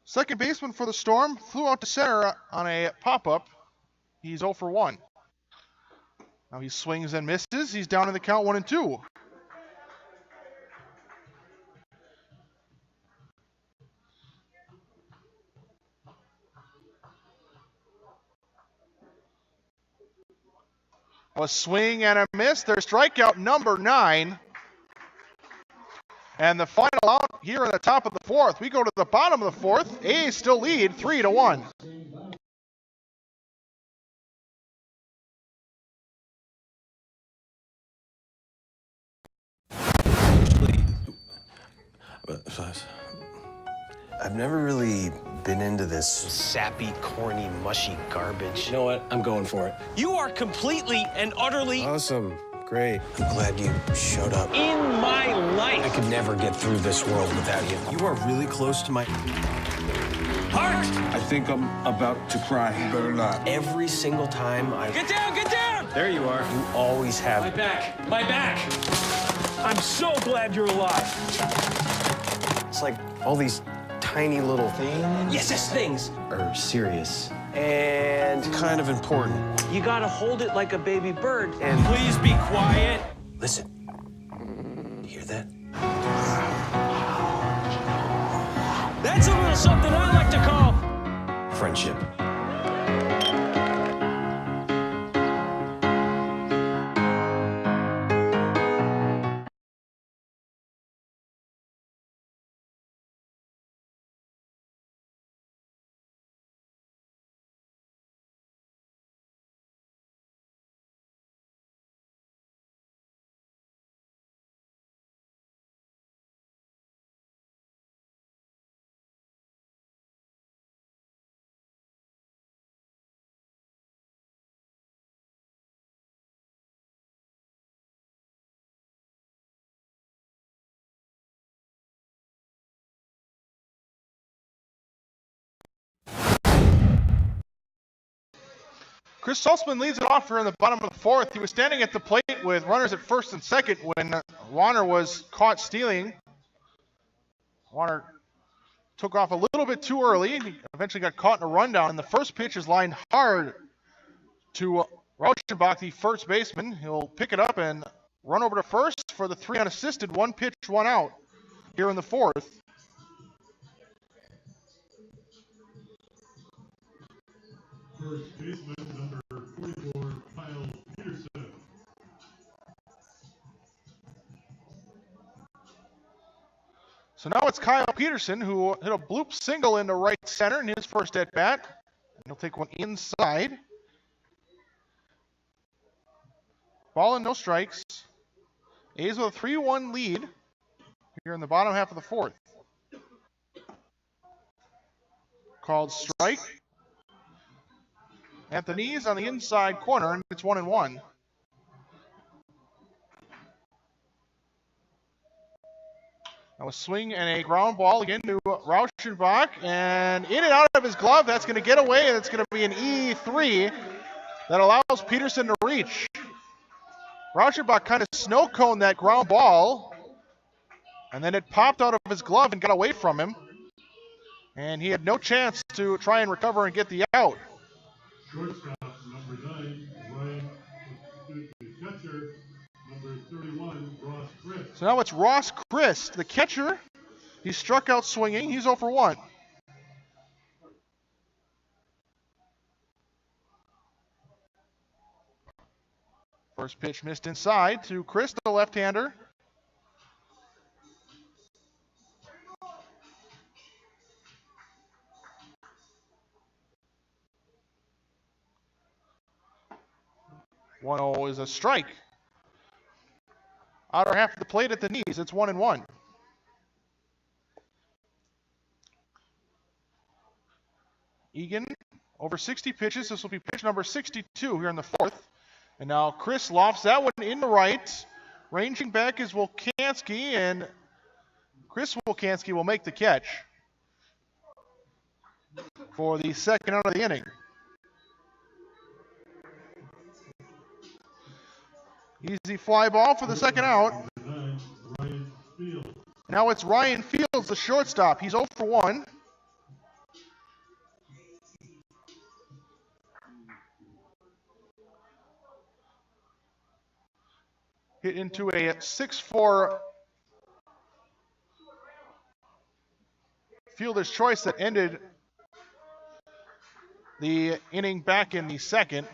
Second baseman for the Storm flew out to center on a pop-up. He's 0-1. Now he swings and misses. He's down in the count 1-2. A swing and a miss. There's strikeout number 9. And the final out here in the top of the fourth. We go to the bottom of the fourth. A's still lead 3-1. I've never really been into this sappy, corny, mushy garbage. You know what? I'm going for it. You are completely and utterly Awesome. Great. I'm glad you showed up. in my life. I could never get through this world without you. You are really close to my... Heart! I think I'm about to cry. You better not. Every single time I... Get down, get down! There you are. You always have... My back, my back. I'm so glad you're alive. It's like all these tiny little things... Yes, things. ...are serious and kind of important. You gotta hold it like a baby bird. And... Please be quiet. Listen. You hear that? That's a little something I like to call Friendship. Chris Saltzman leads it off here in the bottom of the fourth. He was standing at the plate with runners at first and second when Warner was caught stealing. Warner took off a little bit too early. He eventually got caught in a rundown, and the first pitch is lined hard to Rauschenbach, the first baseman. He'll pick it up and run over to first for the 3 unassisted, 1 pitch, 1 out here in the fourth. First baseman, number 44, Kyle Peterson. So now it's Kyle Peterson who hit a bloop single into right center in his first at bat. He'll take one inside. Ball and no strikes. A's with a 3-1 lead here in the bottom half of the fourth. Called strike. At the knees on the inside corner, and it's 1-1. Now a swing and a ground ball again to Rauschenbach, and in and out of his glove. That's going to get away, and it's going to be an E3 that allows Peterson to reach. Rauschenbach kind of snow coned that ground ball, and then it popped out of his glove and got away from him. And he had no chance to try and recover and get the out. Shortstop, number 9, Ryan, the catcher, number 31, Ross Christ. So now it's Ross Christ, the catcher. He struck out swinging. He's 0 for 1. First pitch missed inside to Christ, the left-hander. One-0 is a strike. Outer half of the plate at the knees. It's 1-1. Egan over 60 pitches. This will be pitch number 62 here in the fourth. And now Chris lofts that one in the right. Ranging back is Wilkansky, and Chris Wilkansky will make the catch for the second out of the inning. Easy fly ball for the second out. Now it's Ryan Fields, the shortstop. He's 0 for 1. Hit into a 6-4 fielder's choice that ended the inning back in the second.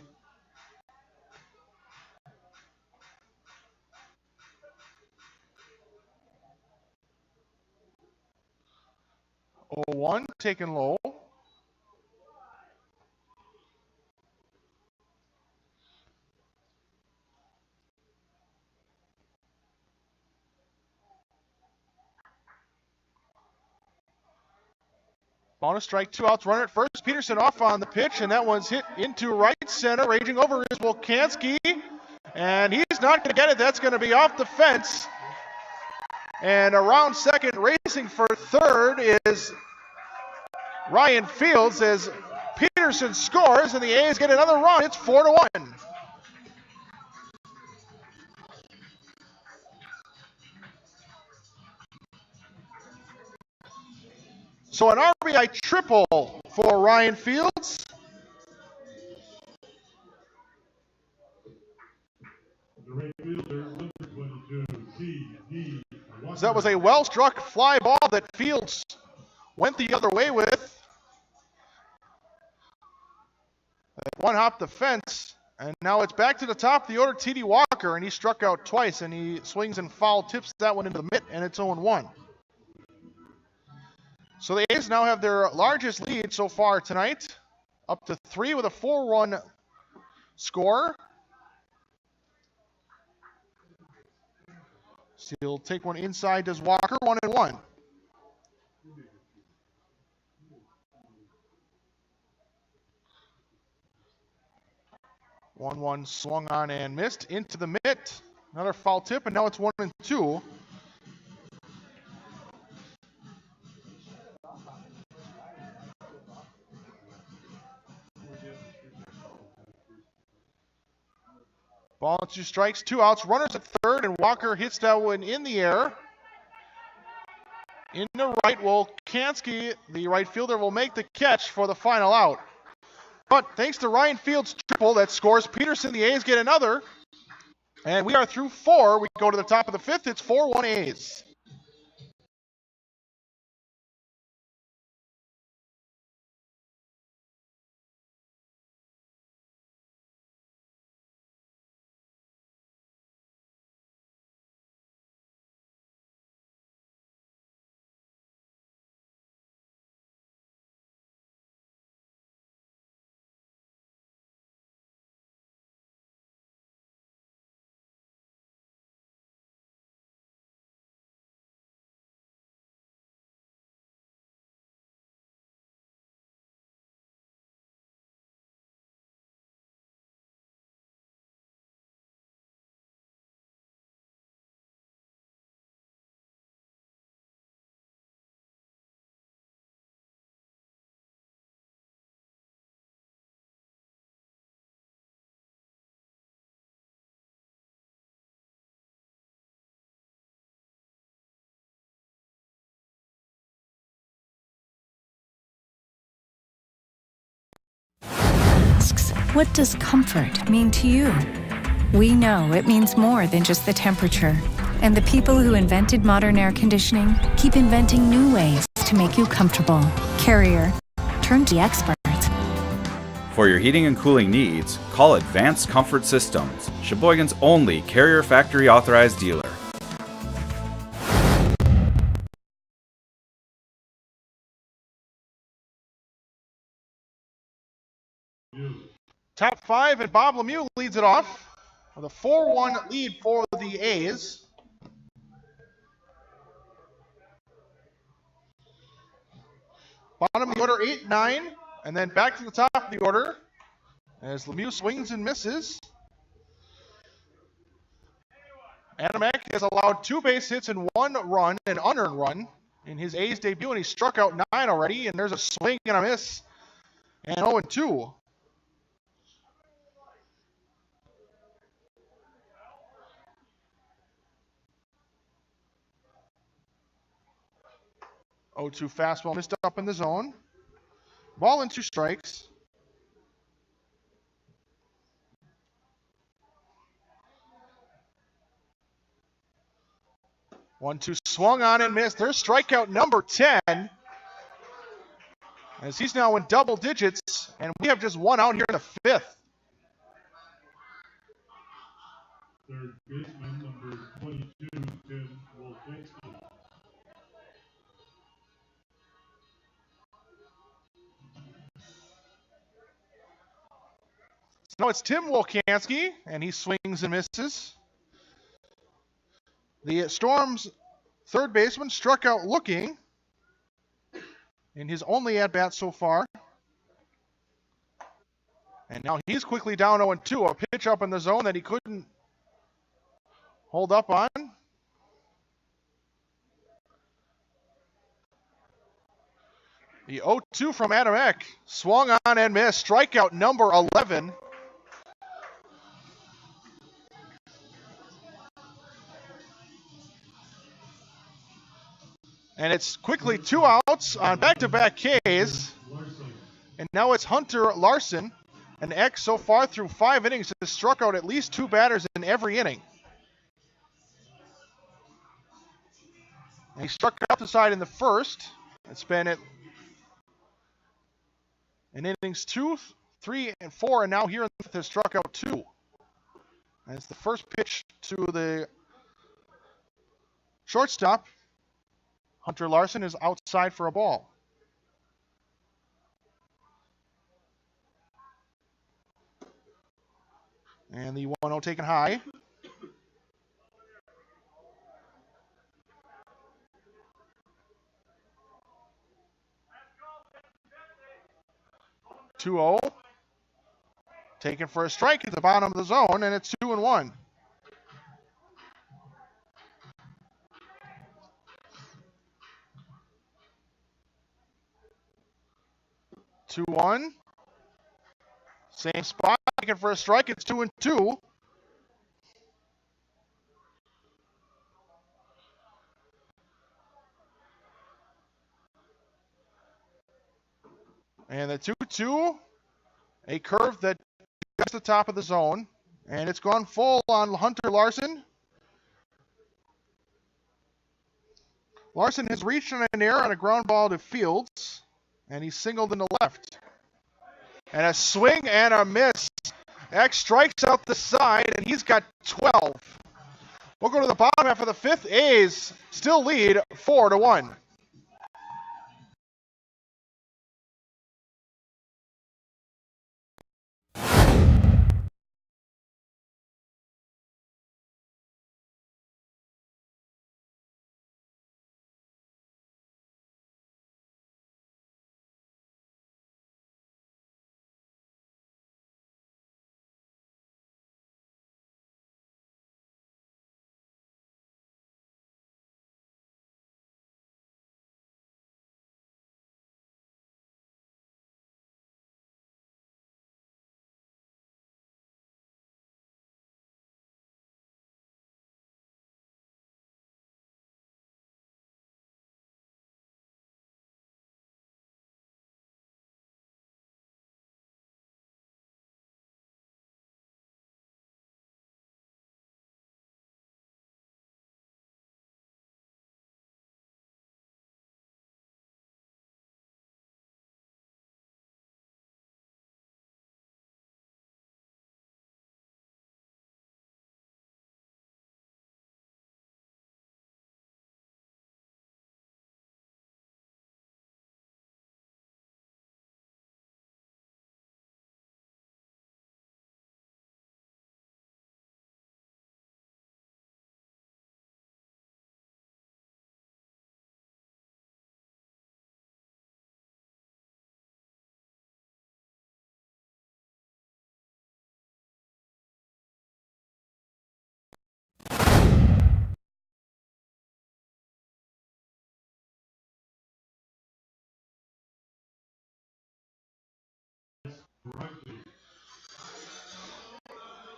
One taken low. On a strike, 2 outs, runner at first. Peterson off on the pitch, and that one's hit into right center. Raging over is Wilkanski, and he's not going to get it. That's going to be off the fence. And around second, racing for third is Ryan Fields as Peterson scores, and the A's get another run. It's 4-1. So an RBI triple for Ryan Fields. The right fielder, number 22, T.D. So that was a well-struck fly ball that Fields went the other way with. One hopped the fence, and now it's back to the top of the order, T.D. Walker, and he struck out twice, and he swings and foul tips that one into the mitt, and it's 0-1. So the A's now have their largest lead so far tonight, up to 3 with a 4-run score. So he'll take one inside, does Walker, 1-1. One swung on and missed into the mitt. Another foul tip, and now it's 1-2. Ball and 2 strikes, 2 outs, runners at third, and Walker hits that one in the air. In the right, Wilkanski, the right fielder, will make the catch for the final out. But thanks to Ryan Fields' triple that scores Peterson, the A's get another. And we are through 4. We go to the top of the 5th. It's 4-1 A's. Asks, what does comfort mean to you? We know it means more than just the temperature. And the people who invented modern air conditioning keep inventing new ways to make you comfortable. Carrier, turn to the experts. For your heating and cooling needs, call Advanced Comfort Systems, Sheboygan's only Carrier factory authorized dealer. Top 5, and Bob Lemieux leads it off with a 4-1 lead for the A's. Bottom of the order, 8-9, and then back to the top of the order as Lemieux swings and misses. Adam Eck has allowed 2 base hits and 1 run, an unearned run, in his A's debut, and he struck out 9 already, and there's a swing and a miss, and 0-2. Oh, 2 fastball missed up in the zone. Ball and 2 strikes. One, two swung on and missed. There's strikeout number 10. As he's now in double digits, and we have just 1 out here in the 5th. Third baseman, number 22, Tim Wilkanski. So now it's Tim Wilkanski, and he swings and misses. The Storm's third baseman struck out looking. in his only at-bat so far. And now he's quickly down 0-2. A pitch up in the zone that he couldn't hold up on. The 0-2 from Adam Eck. Swung on and missed. Strikeout number 11. And it's quickly 2 outs on back-to-back Ks. And now it's Hunter Larson. And Eck so far through 5 innings has struck out at least 2 batters in every inning. And he struck out the side in the first. It's been in innings 2, 3, and 4, and now here in the fifth has struck out 2. And it's the first pitch to the shortstop. Hunter Larson is outside for a ball. And the 1-0 taken high. Two-0. Taken for a strike at the bottom of the zone, and it's 2-1. Two one. Same spot. Taken for a strike. It's 2-2. And the 2-2. A curve that gets the top of the zone. And it's gone full on Hunter Larson. Larson has reached on an error on a ground ball to Fields. And he's singled in the left. And a swing and a miss. X strikes out the side, and he's got 12. We'll go to the bottom half of the fifth. A's still lead 4-1.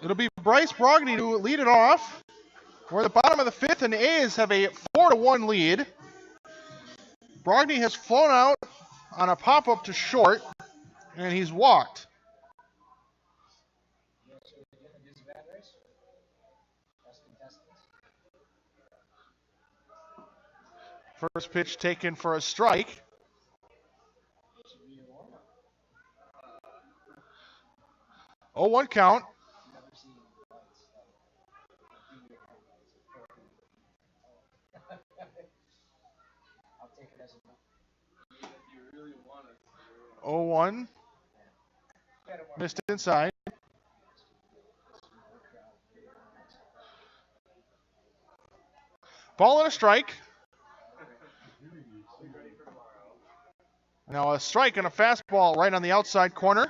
It'll be Bryce Brogny to lead it off. We're at the bottom of the fifth, and the A's have a 4-1 lead. Brogny has flown out on a pop-up to short, and he's walked. First pitch taken for a strike. Oh, 1 count. Oh, 1. Missed inside. Ball and a strike. Now a strike and a fastball right on the outside corner.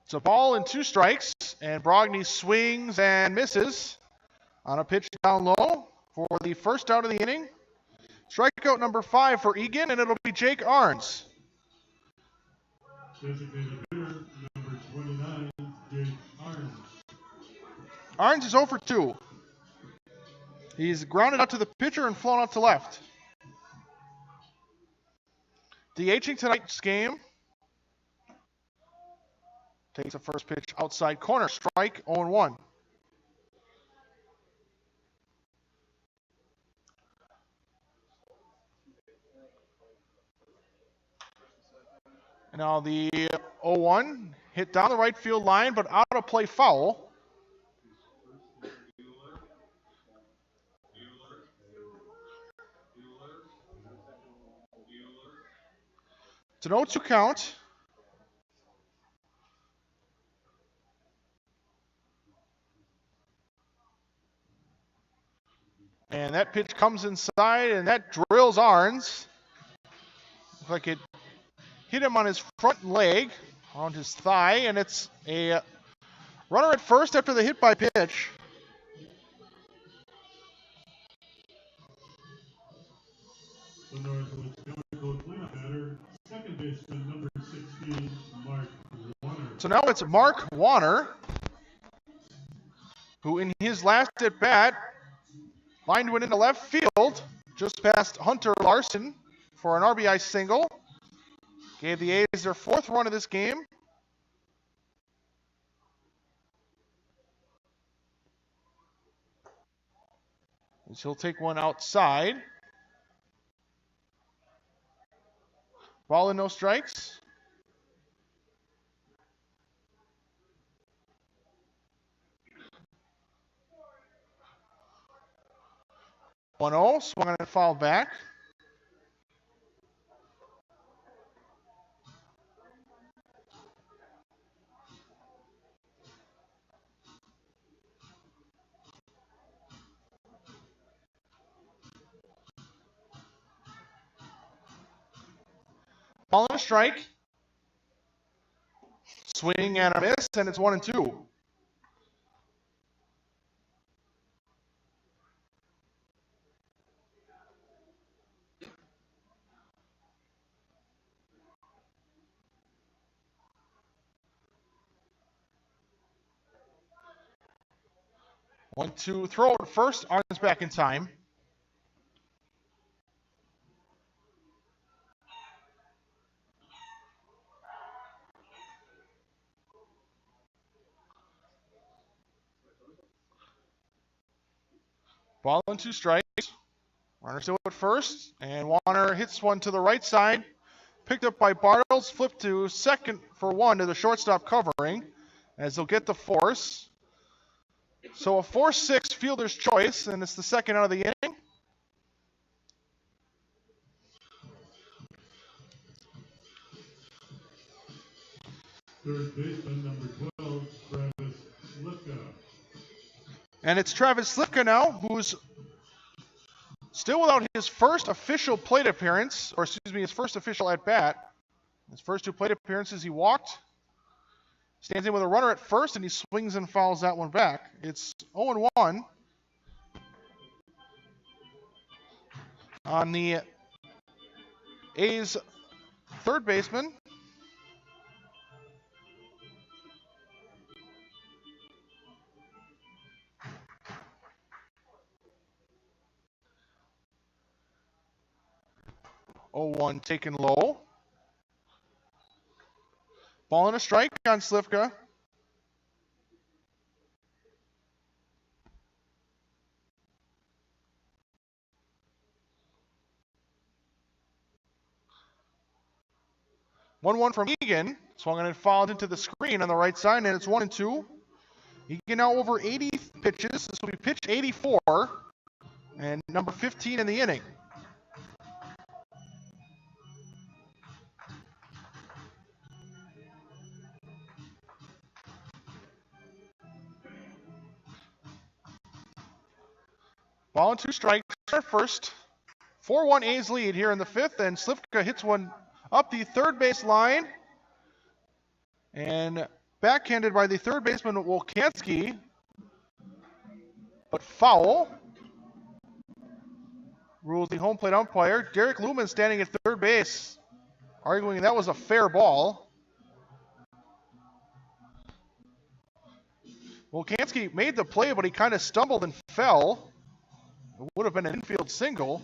It's a ball and 2 strikes, and Brogny swings and misses on a pitch down low for the first out of the inning. Strikeout number 5 for Egan, and it'll be Jake Arns. Designated hitter number 29, Jake Arns. Arns is 0 for 2. He's grounded out to the pitcher and flown out to left. DHing tonight's game. Takes the first pitch outside corner. Strike 0-1. And now the 0-1 hit down the right field line, but out of play foul. It's an 0-2 count. And that pitch comes inside, and that drills Arns. Looks like it hit him on his front leg, on his thigh, and it's a runner at first after the hit by pitch. The Northwoods Chemical cleanup batter, second baseman number 16, Mark Warner. So now it's Mark Warner, who in his last at bat lined one into left field, just past Hunter Larson for an RBI single. Gave the A's their 4th run of this game. As he'll take one outside. Ball and no strikes. One-0, swung on and fouled back. Ball and a strike. Swing and a miss, and it's 1-2. One, two, throw it first. Arns back in time. Ball and 2 strikes. Runner still at first, and Warner hits one to the right side. Picked up by Bartles, flipped to second for 1 to the shortstop covering, as they'll get the force. So a 4-6 fielder's choice, and it's the second out of the inning. Third baseman number 12, Travis Slipka. And it's Travis Slipka now, who's still without his first official plate appearance, or excuse me, his first official at-bat. His first 2 plate appearances, he walked. Stands in with a runner at first, and he swings and fouls that one back. It's 0-1 on the A's third baseman. Oh, 1 taken low. Ball and a strike on Slivka. One from Egan. Swung on and fouled into the screen on the right side, and it's 1-2. Egan now over 80 pitches. This will be pitch 84, and number 15 in the inning. Ball and 2 strikes at first. 4-1 A's lead here in the 5th, and Slivka hits one up the third base line. And backhanded by the third baseman Wolkanski, but foul. Rules the home plate umpire. Derek Lumen standing at third base, arguing that was a fair ball. Wolkanski made the play, but he kind of stumbled and fell. It would have been an infield single.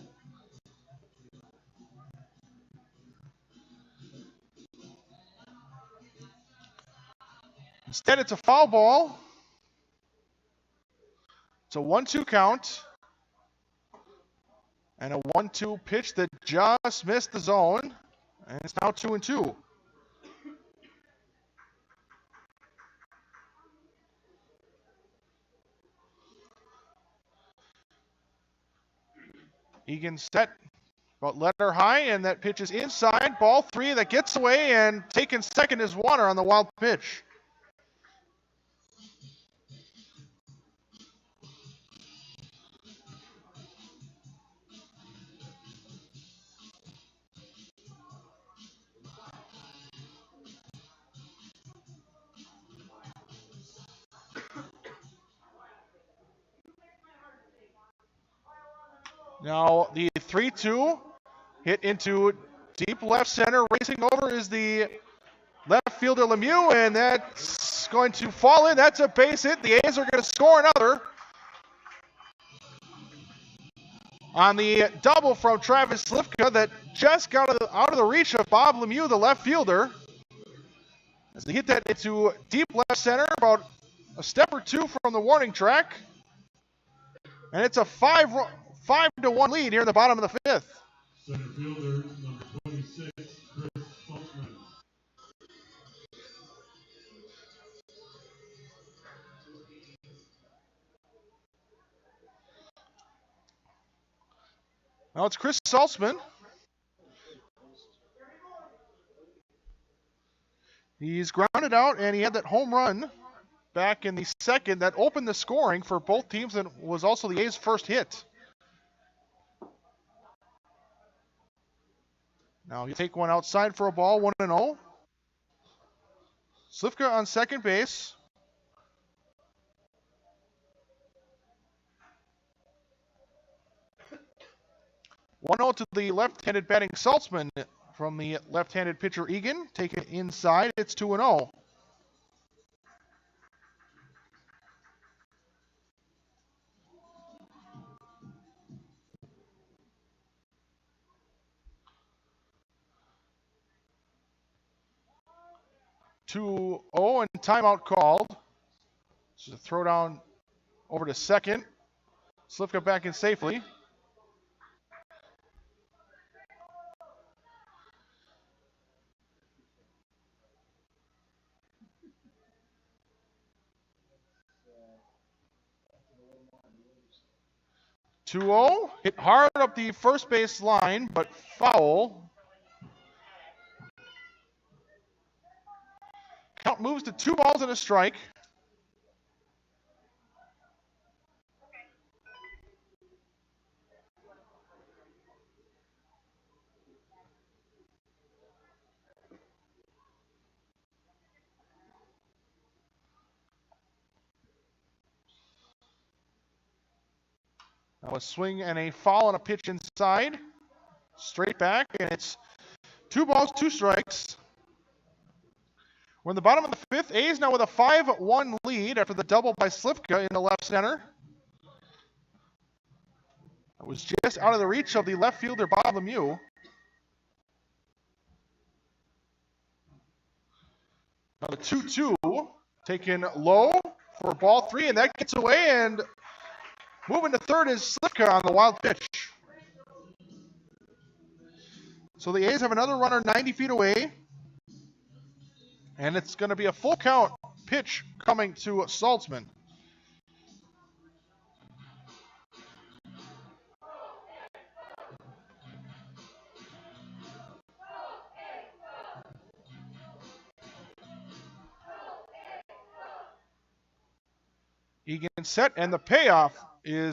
Instead, it's a foul ball. It's a 1-2 count. And a 1-2 pitch that just missed the zone. And it's now 2-2. Egan set, about letter high, and that pitch is inside. Ball 3 that gets away, and taken second is Warner on the wild pitch. Now the 3-2 hit into deep left center. Racing over is the left fielder Lemieux, and that's going to fall in. That's a base hit. The A's are going to score another on the double from Travis Slivka that just got out of the reach of Bob Lemieux, the left fielder. As they hit that into deep left center, about a step or two from the warning track. And it's a 5-1 lead here in the bottom of the 5th. Center fielder, number 26, Chris Saltzman. Now it's Chris Saltzman. He's grounded out, and he had that home run back in the 2nd that opened the scoring for both teams and was also the A's first hit. Now you take one outside for a ball, 1-0. Slivka on second base. One 0 to the left-handed batting Saltzman from the left-handed pitcher Egan. Taken inside, it's 2-0. And timeout called. This is a throw down over to second. Slivka back in safely. Hit hard up the first base line, but foul. Count moves to 2 balls and a strike. Now a swing and a foul and a pitch inside. Straight back, and it's 2 balls, 2 strikes. We're in the bottom of the 5th. A's now with a 5-1 lead after the double by Slivka in the left center. It was just out of the reach of the left fielder Bob Lemieux. Now the 2-2 taken low for ball 3, and that gets away, and moving to third is Slivka on the wild pitch. So the A's have another runner 90 feet away. And it's going to be a full count pitch coming to Saltzman. Egan set, and the payoff is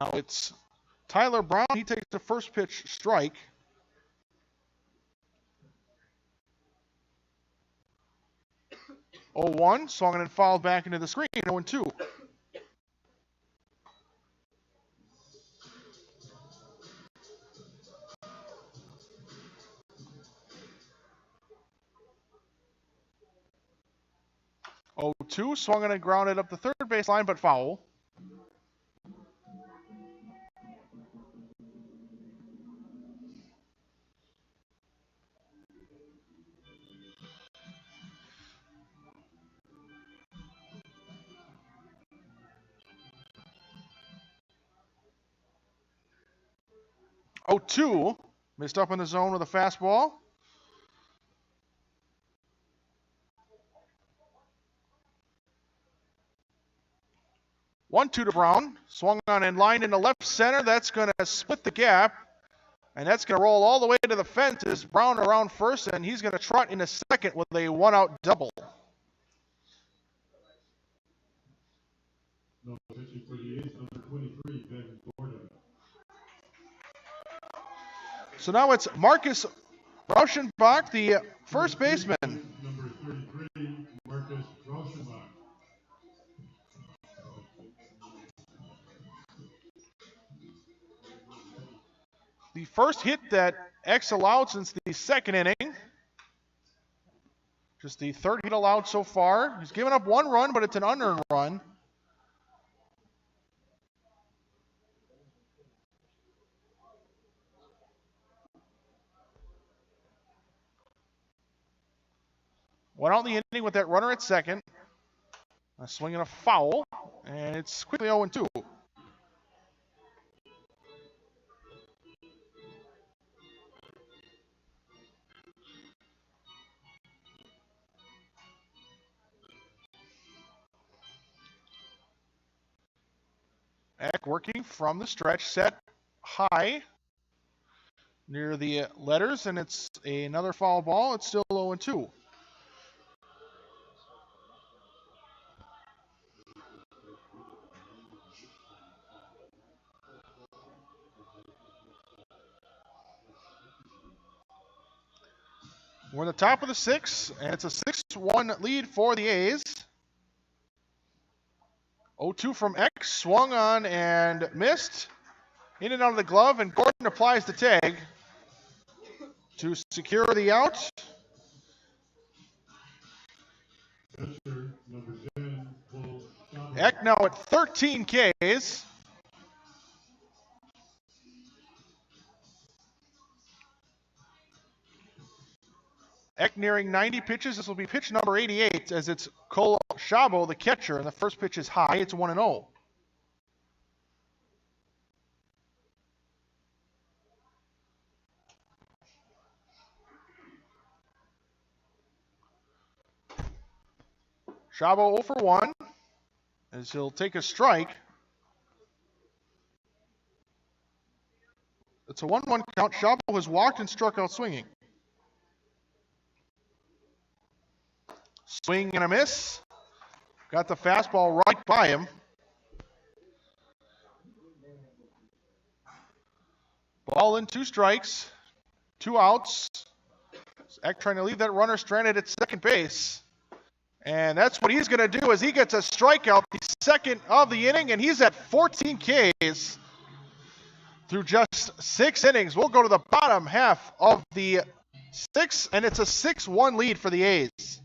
Now it's Tyler Brown. He takes the first pitch strike. Oh, 1, swung and fouled back into the screen. 0-2. Oh, 2, swung and grounded up the third baseline, but foul. Oh, 2, missed up in the zone with a fastball. One, 2 to Brown. Swung on and lined into left center. That's going to split the gap. And that's going to roll all the way to the fence as Brown around first, and he's going to trot in a second with a one-out double. No, pitching for the A's, number 23, Ben Gordon. So now it's Marcus Rauschenbach, the first baseman. Number 33, Marcus Rauschenbach. The first hit that X allowed since the second inning. Just the third hit allowed so far. He's given up 1 run, but it's an unearned run. Went out in the inning with that runner at second. A swing and a foul, and it's quickly 0-2. Eck working from the stretch, set high near the letters, and it's another foul ball. It's still 0-2. We're in the top of the 6th, and it's a 6-1 lead for the A's. 0-2 from X, swung on and missed. In and out of the glove, and Gordon applies the tag to secure the out. Catcher, number 10, Cole Schauber. Eck now at 13 Ks. Eck nearing 90 pitches. This will be pitch number 88 as it's Cole Schauber, the catcher, and the first pitch is high. It's 1-0. Schauber 0 for 1 as he'll take a strike. It's a 1-1 count. Schauber has walked and struck out swinging. Swing and a miss. Got the fastball right by him. Ball in, 2 strikes, 2 outs. Eck trying to leave that runner stranded at second base. And that's what he's going to do as he gets a strikeout, the second of the inning, and he's at 14 Ks through just 6 innings. We'll go to the bottom half of the 6th, and it's a 6-1 lead for the A's.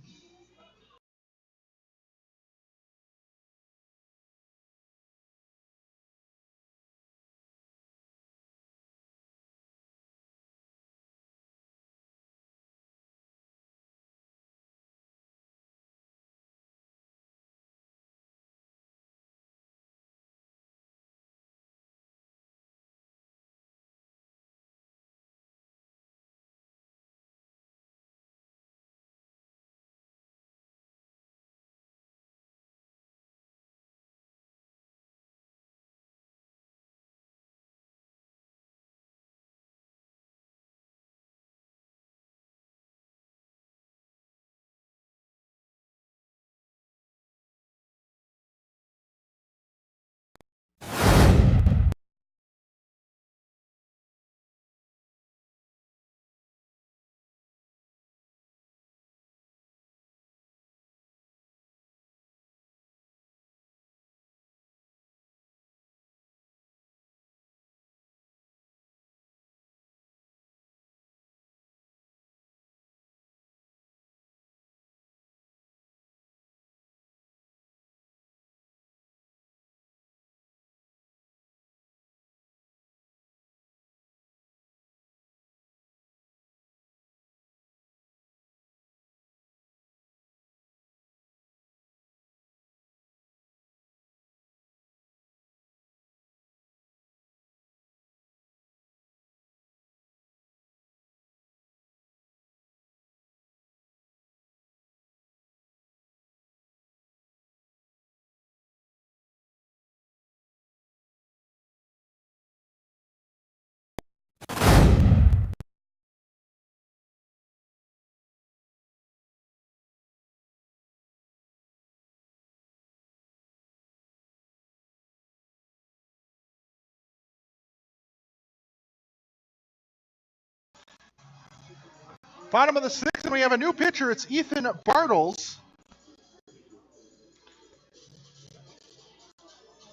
Bottom of the sixth, and we have a new pitcher. It's Ethan Bartles.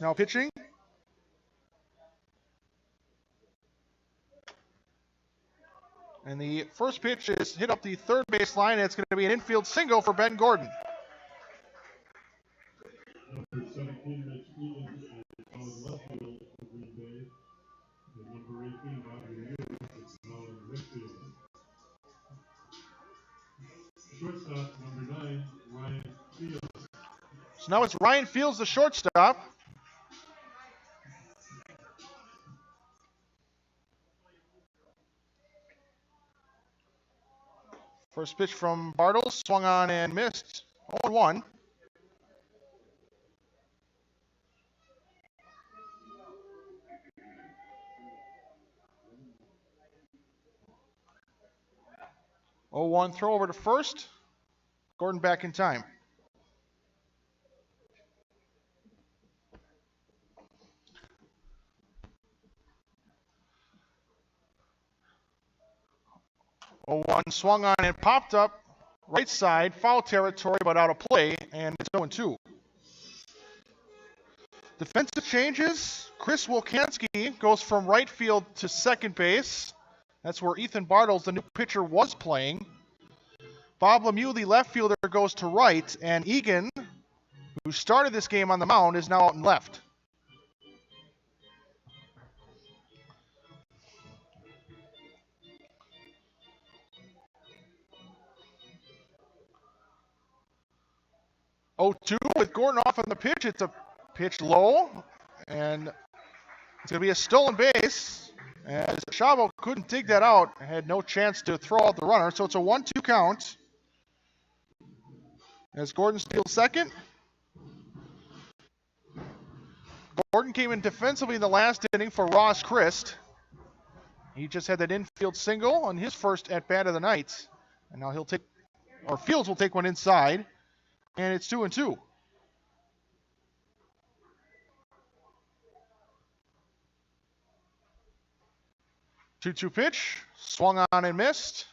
Now pitching. And the first pitch is hit up the third base line, and it's going to be an infield single for Ben Gordon. Number 17, Mitch Egan, is now in left field for Green Bay. And number 18, Bobby Muir, is now in right field. Shortstop, number 9, Ryan Fields. So now it's Ryan Fields, the shortstop. First pitch from Bartles, swung on and missed. 0-1. Throw over to first. Gordon back in time. Oh, 1 swung on and popped up right side, foul territory, but out of play, and it's 0-2. Defensive changes. Chris Wilkanski goes from right field to second base. That's where Ethan Bartles, the new pitcher, was playing. Bob Lemieux, the left fielder, goes to right, and Egan, who started this game on the mound, is now out in left. Oh, 2 with Gordon off on the pitch. It's a pitch low, and it's going to be a stolen base, as Chavo couldn't dig that out, had no chance to throw out the runner, so it's a 1-2 count. As Gordon steals second. Gordon came in defensively in the last inning for Ross Christ. He just had that infield single on his first at-bat of the night. And now Fields will take one inside, and it's 2-2. 2-2 pitch, swung on and missed.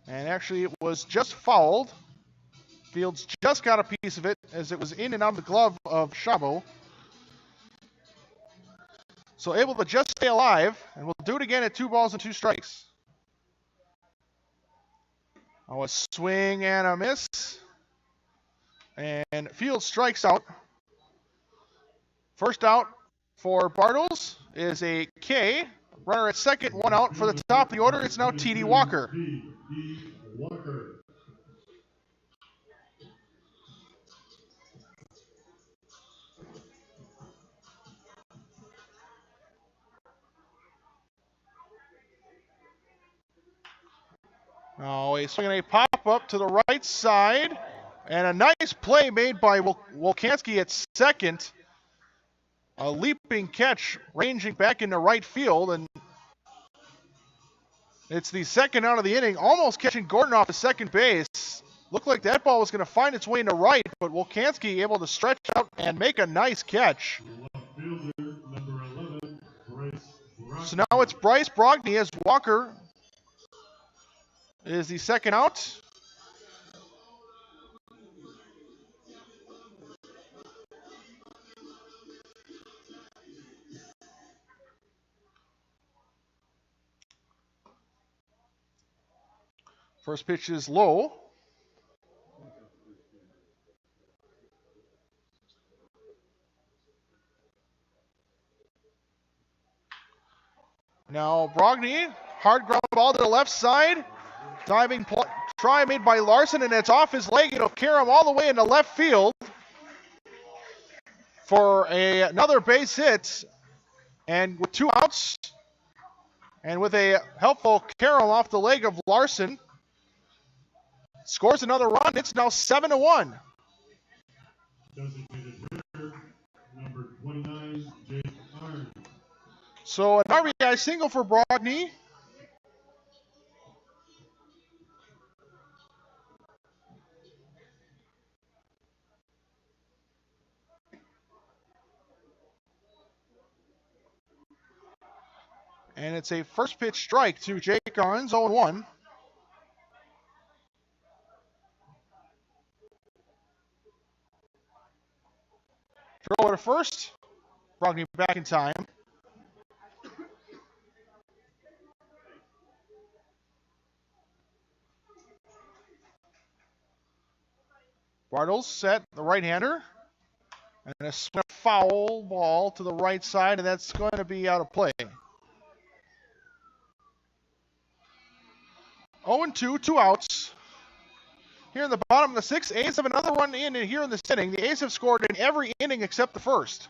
And actually it was just fouled. Fields just got a piece of it as it was in and out of the glove of Chavo. So able to just stay alive, and we'll do it again at 2 balls and 2 strikes. Oh, a swing and a miss. And Fields strikes out. First out for Bartles is a K. Runner at second, 1 out. For the top of the order, it's now T.D. Walker. T.D. Walker. Oh, he's swinging a pop-up to the right side. And a nice play made by Wilkanski at second. A leaping catch ranging back into right field. And it's the second out of the inning, almost catching Gordon off the second base. Looked like that ball was going to find its way into right, but Wilkanski able to stretch out and make a nice catch. Left fielder, number 11, Bryce Brockney. So now it's Bryce Brockney as Walker is the second out. First pitch is low. Now Brogney, hard ground ball to the left side. Diving try made by Larson, and it's off his leg. It'll carry him all the way into left field for another base hit. And with 2 outs, and with a helpful carry off the leg of Larson, scores another run. It's now 7-1. Designated hitter, number 29, Jake Arns. So an RBI single for Broadney. And it's a first pitch strike to Jake Owens, 0-1. Throw at first. Brogny back in time. Bartles set, the right-hander. And a foul ball to the right side, and that's going to be out of play. 0-2, 2 outs. Here in the bottom of the sixth, A's have another run in here in this inning. The A's have scored in every inning except the first.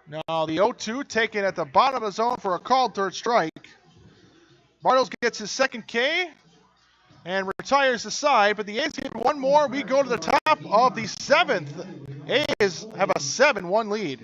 Now the 0-2 taken at the bottom of the zone for a called third strike. Bartles gets his second K and retires the side, but the A's get one more. We go to the top of the seventh. A's have a 7-1 lead.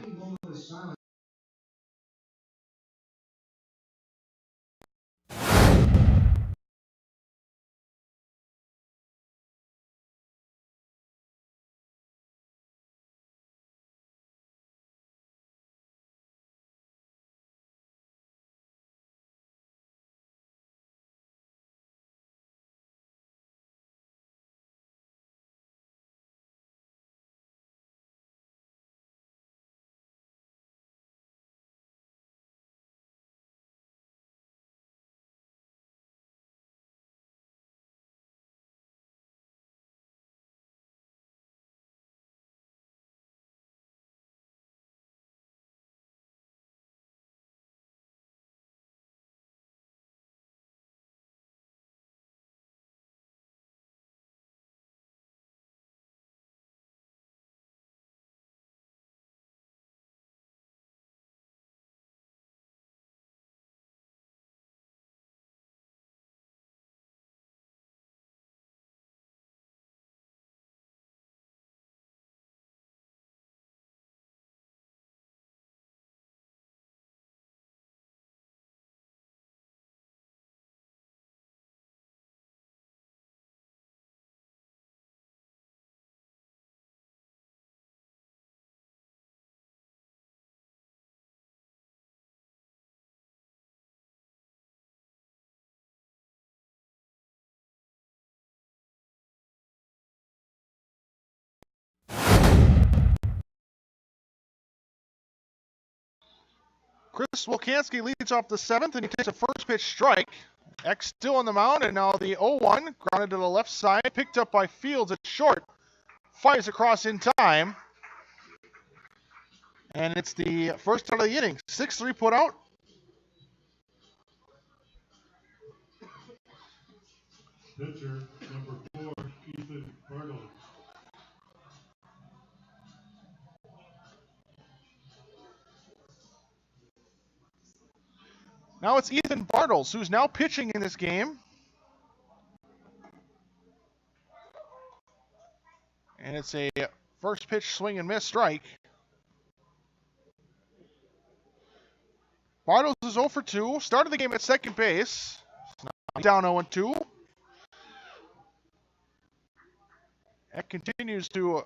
Chris Wilkanski leads off the seventh, and he takes a first pitch strike. X still on the mound, and now the 0-1, grounded to the left side, picked up by Fields at short. Fires across in time. And it's the first out of the inning. 6-3 put out. Pitcher, number 4, Ethan Bartles. Now it's Ethan Bartles, who's now pitching in this game. And it's a first pitch swing and miss strike. Bartles is 0 for 2. Started the game at second base. Down 0-2. That continues to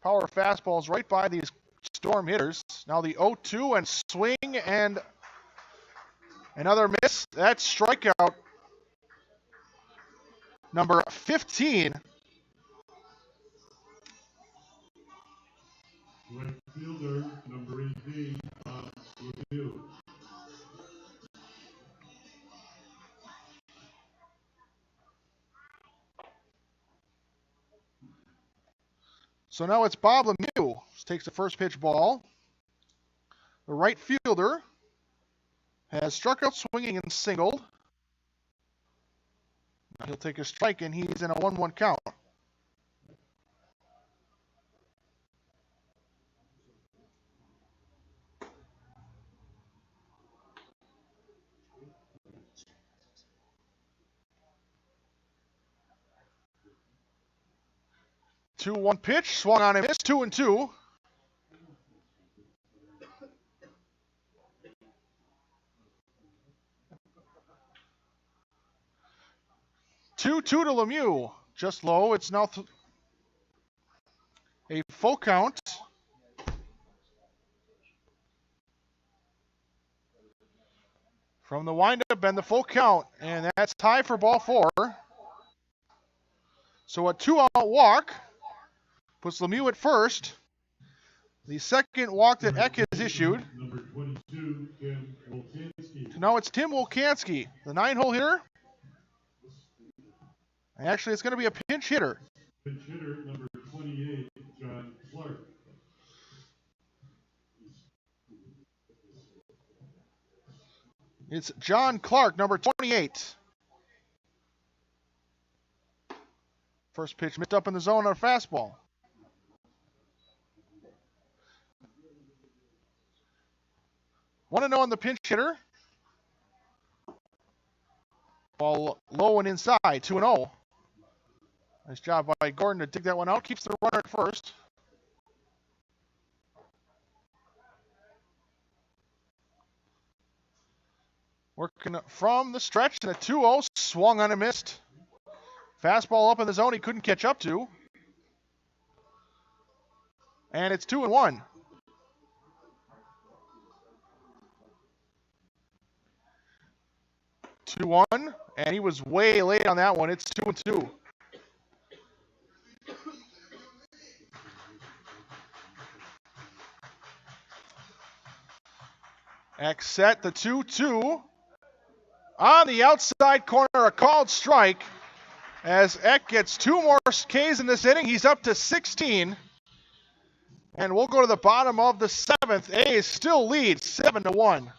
power fastballs right by these storm hitters. Now the 0-2 and swing and another miss. That's strikeout number 15. Right fielder, number 18, Lemieux. So now it's Bob Lemieux. Takes the first pitch ball. The right fielder has struck out swinging and singled. Now he'll take a strike, and he's in a 1-1 count. Two, 1 pitch, swung on and missed, 2-2. Two to Lemieux, just low. It's now A full count. From the windup and the full count, and that's tie for ball 4. So a 2-out walk puts Lemieux at first. The second walk that Eck has issued. Number 22, Tim Woltansky. Now it's Tim Woltansky, the 9-hole hitter. Actually, it's going to be a pinch hitter. Pinch hitter, number 28, John Clark. It's John Clark, number 28. First pitch missed up in the zone on a fastball. Want to know on the pinch hitter. Ball low and inside, 2-0. Nice job by Gordon to dig that one out. Keeps the runner at first. Working from the stretch, and a 2-0 swung on and missed. Fastball up in the zone he couldn't catch up to. And it's 2-1. And he was way late on that one. It's 2-2. X set the 2-2. On the outside corner, a called strike. As Eck gets 2 more Ks in this inning, he's up to 16. And we'll go to the bottom of the 7th. A's still lead 7-1.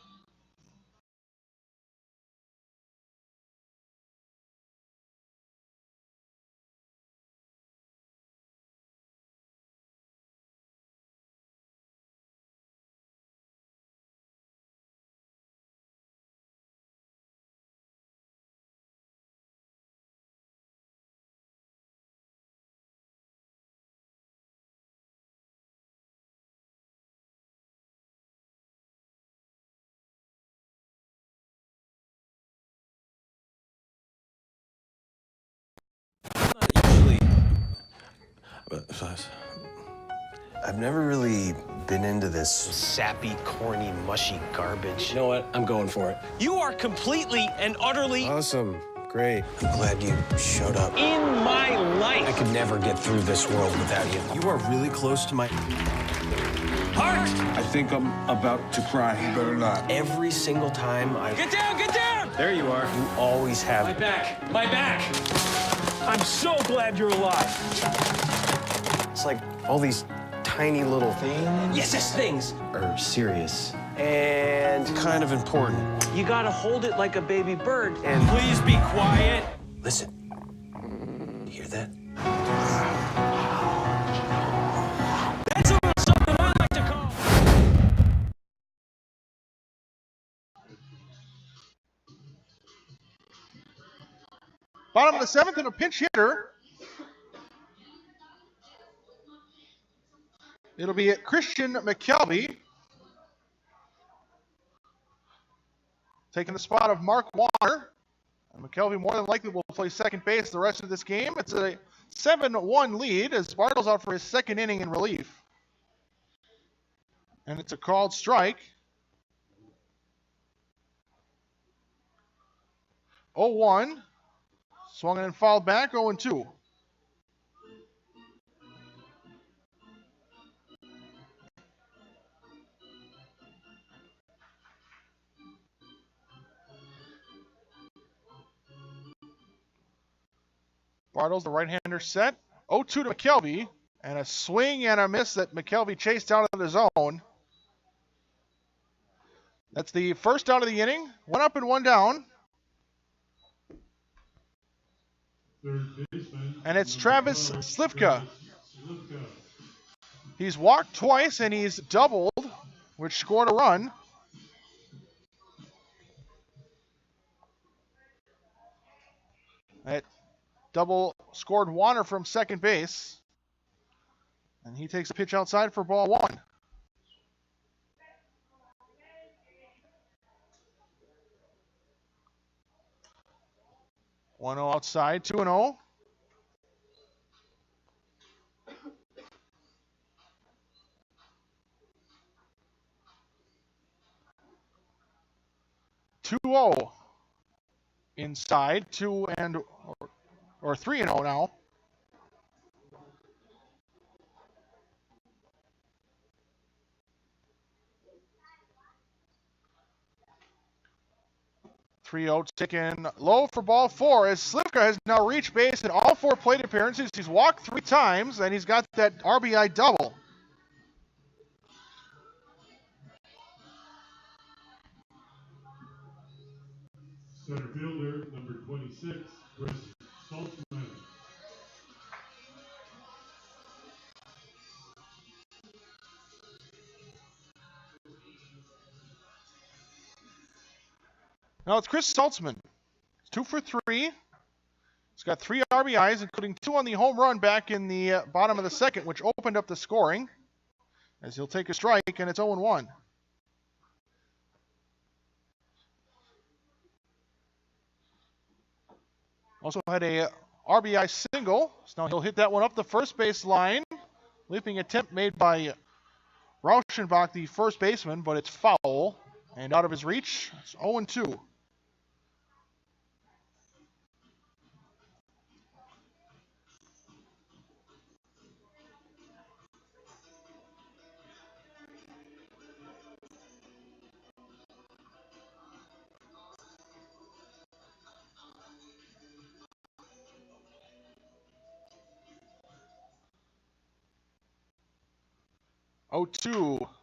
I've never really been into this sappy, corny, mushy garbage. You know what? I'm going for it. You are completely and utterly Awesome. Great. I'm glad you showed up. in my life. I could never get through this world without you. You are really close to my... Heart! I think I'm about to cry. You better not. Every single time I... Get down, get down! There you are. You always My have... back, my back. I'm so glad you're alive. It's like all these tiny little things Yes, things. are serious and kind of important. You gotta hold it like a baby bird. And- Please be quiet. Listen. You hear that? That's a little something I like to call. Bottom of the 7th and a pinch hitter. It'll be Christian McKelvey. Taking the spot of Mark Warner. And McKelvey more than likely will play second base the rest of this game. It's a 7-1 lead as Bartle's out for his second inning in relief. And it's a called strike. 0-1. Swung and fouled back, 0-2. Bartles, the right-hander, set. 0-2 to McKelvey. And a swing and a miss that McKelvey chased out of the zone. That's the first out of the inning. 1 up and 1 down. Third baseman. And it's Travis Slivka. Slivka. He's walked twice and he's doubled, which scored a run. That double scored Warner from second base. And he takes a pitch outside for ball 1. One 0 outside, 2-0. 2-0 inside, 3-0 now. Taken low for ball 4 as Slivka has now reached base in all 4 plate appearances. He's walked 3 times and he's got that RBI double. Center fielder, number 26, Chris Saltzman. Now it's Chris Saltzman. 2 for 3. He's got 3 RBIs, including 2 on the home run back in the bottom of the second, which opened up the scoring. As he'll take a strike, and it's 0-1. Also had a RBI single, so now he'll hit that one up the first base line. Leaping attempt made by Rauschenbach, the first baseman, but it's foul and out of his reach. It's 0-2.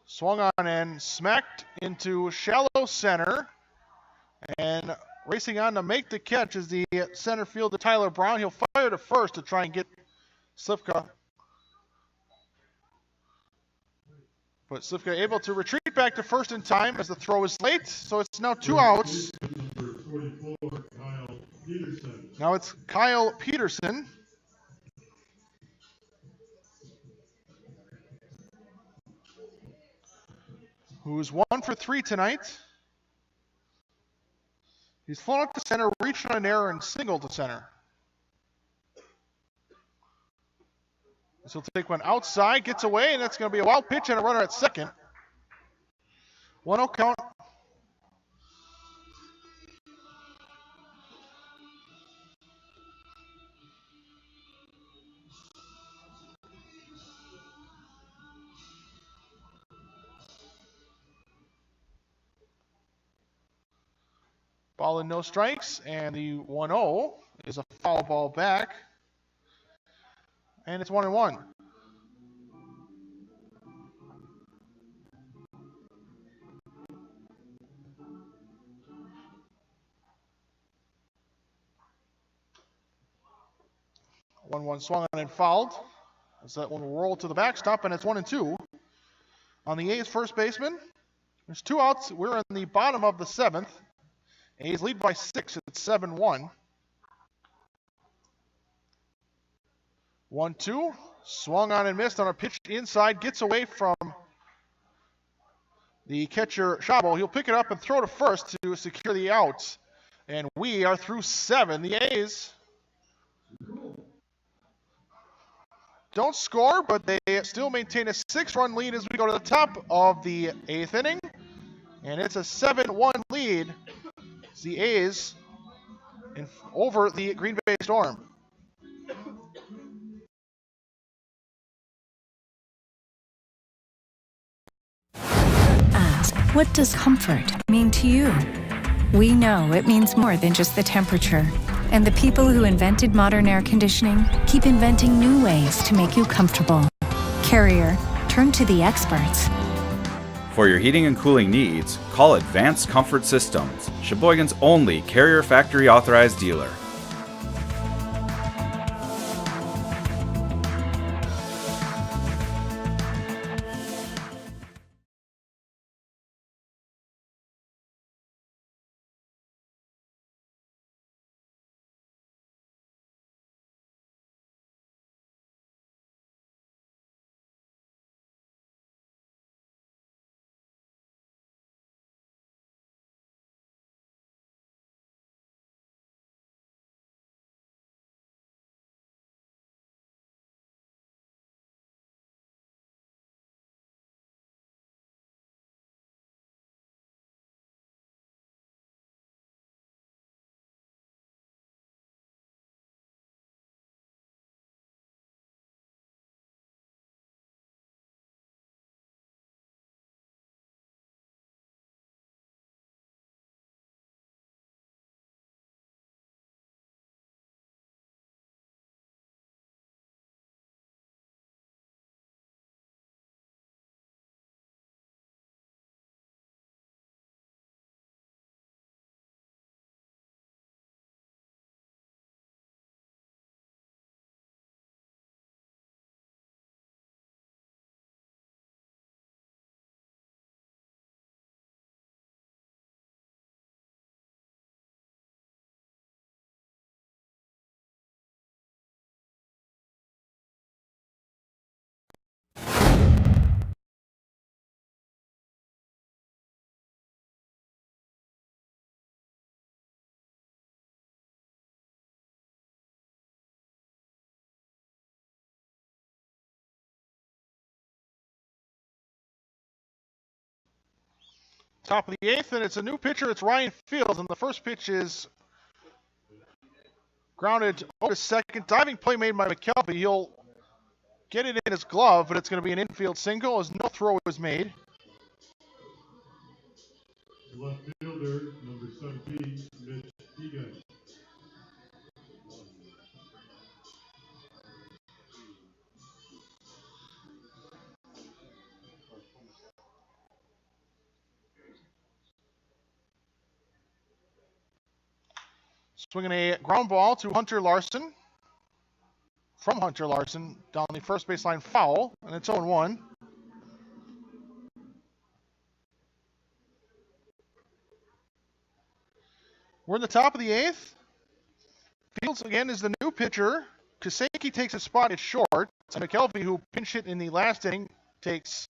Swung on and smacked into shallow center. And racing on to make the catch is the center fielder Tyler Brown. He'll fire to first to try and get Slivka. But Slivka able to retreat back to first in time as the throw is late. So it's now 2 outs. Number 44, Kyle Peterson. Now it's Kyle Peterson. Who's 1 for 3 tonight. He's flown up to center, reached on an error, and singled to center. So he'll take one outside, gets away, and that's going to be a wild pitch and a runner at second. 1-0 count. Ball and no strikes, and the 1-0 is a foul ball back. And it's 1-1. One swung on and fouled. As that one will roll to the backstop, and it's 1-2. On the A's first baseman, there's 2 outs. We're in the bottom of the 7th. A's lead by 6 at 7-1. 1-2. Swung on and missed on a pitch inside. Gets away from the catcher, Szabo. He'll pick it up and throw to first to secure the outs. And we are through 7. The A's don't score, but they still maintain a 6-run lead as we go to the top of the 8th inning. And it's a 7-1 lead. It's the A's over the Green Bay Storm. Ask, what does comfort mean to you? We know it means more than just the temperature. And the people who invented modern air conditioning keep inventing new ways to make you comfortable. Carrier, turn to the experts. For your heating and cooling needs, call Advanced Comfort Systems, Sheboygan's only Carrier factory authorized dealer. Top of the 8th, and it's a new pitcher. It's Ryan Fields, and the first pitch is grounded over to second. Diving play made by McKelvey. He'll get it in his glove, but it's going to be an infield single as no throw was made. Left fielder, number 17, Mitch Egan. Swinging a ground ball to Hunter Larson. From Hunter Larson down the first baseline foul, and it's 0-1. We're in the top of the 8th. Fields again is the new pitcher. Kasanke takes a spot at short. And McKelvey, who pinch hit in the last inning, takes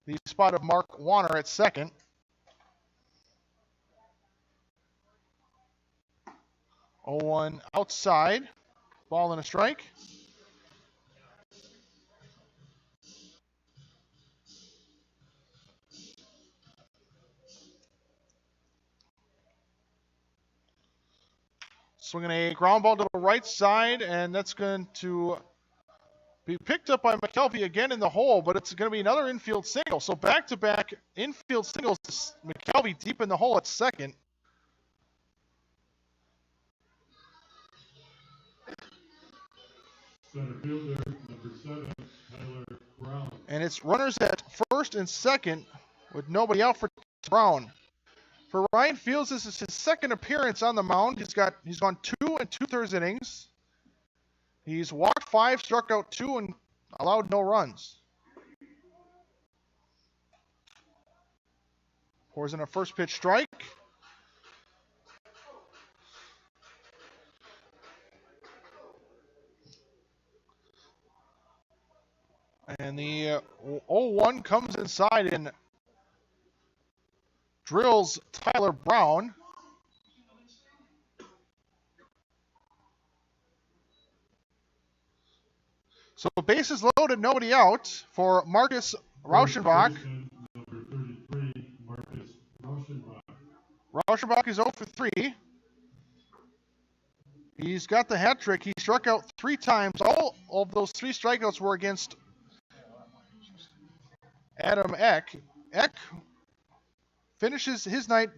the spot of Mark Warner at second. 0-1 outside. Ball and a strike. Swinging a ground ball to the right side, and that's going to be picked up by McKelvey again in the hole, but it's going to be another infield single. So back-to-back infield singles. McKelvey deep in the hole at second. Center fielder, number 7, Tyler Brown. And it's runners at first and second with nobody out for Brown. For Ryan Fields, this is his second appearance on the mound. He's gone 2 2/3 innings. He's walked 5, struck out 2, and allowed no runs. Pours in a first pitch strike. And the 0-1 comes inside and drills Tyler Brown. So bases loaded, nobody out for Marcus Rauschenbach. Number 33, Marcus Rauschenbach. Rauschenbach is 0 for 3. He's got the hat trick. He struck out 3 times. All of those 3 strikeouts were against Adam Eck. Eck finishes his night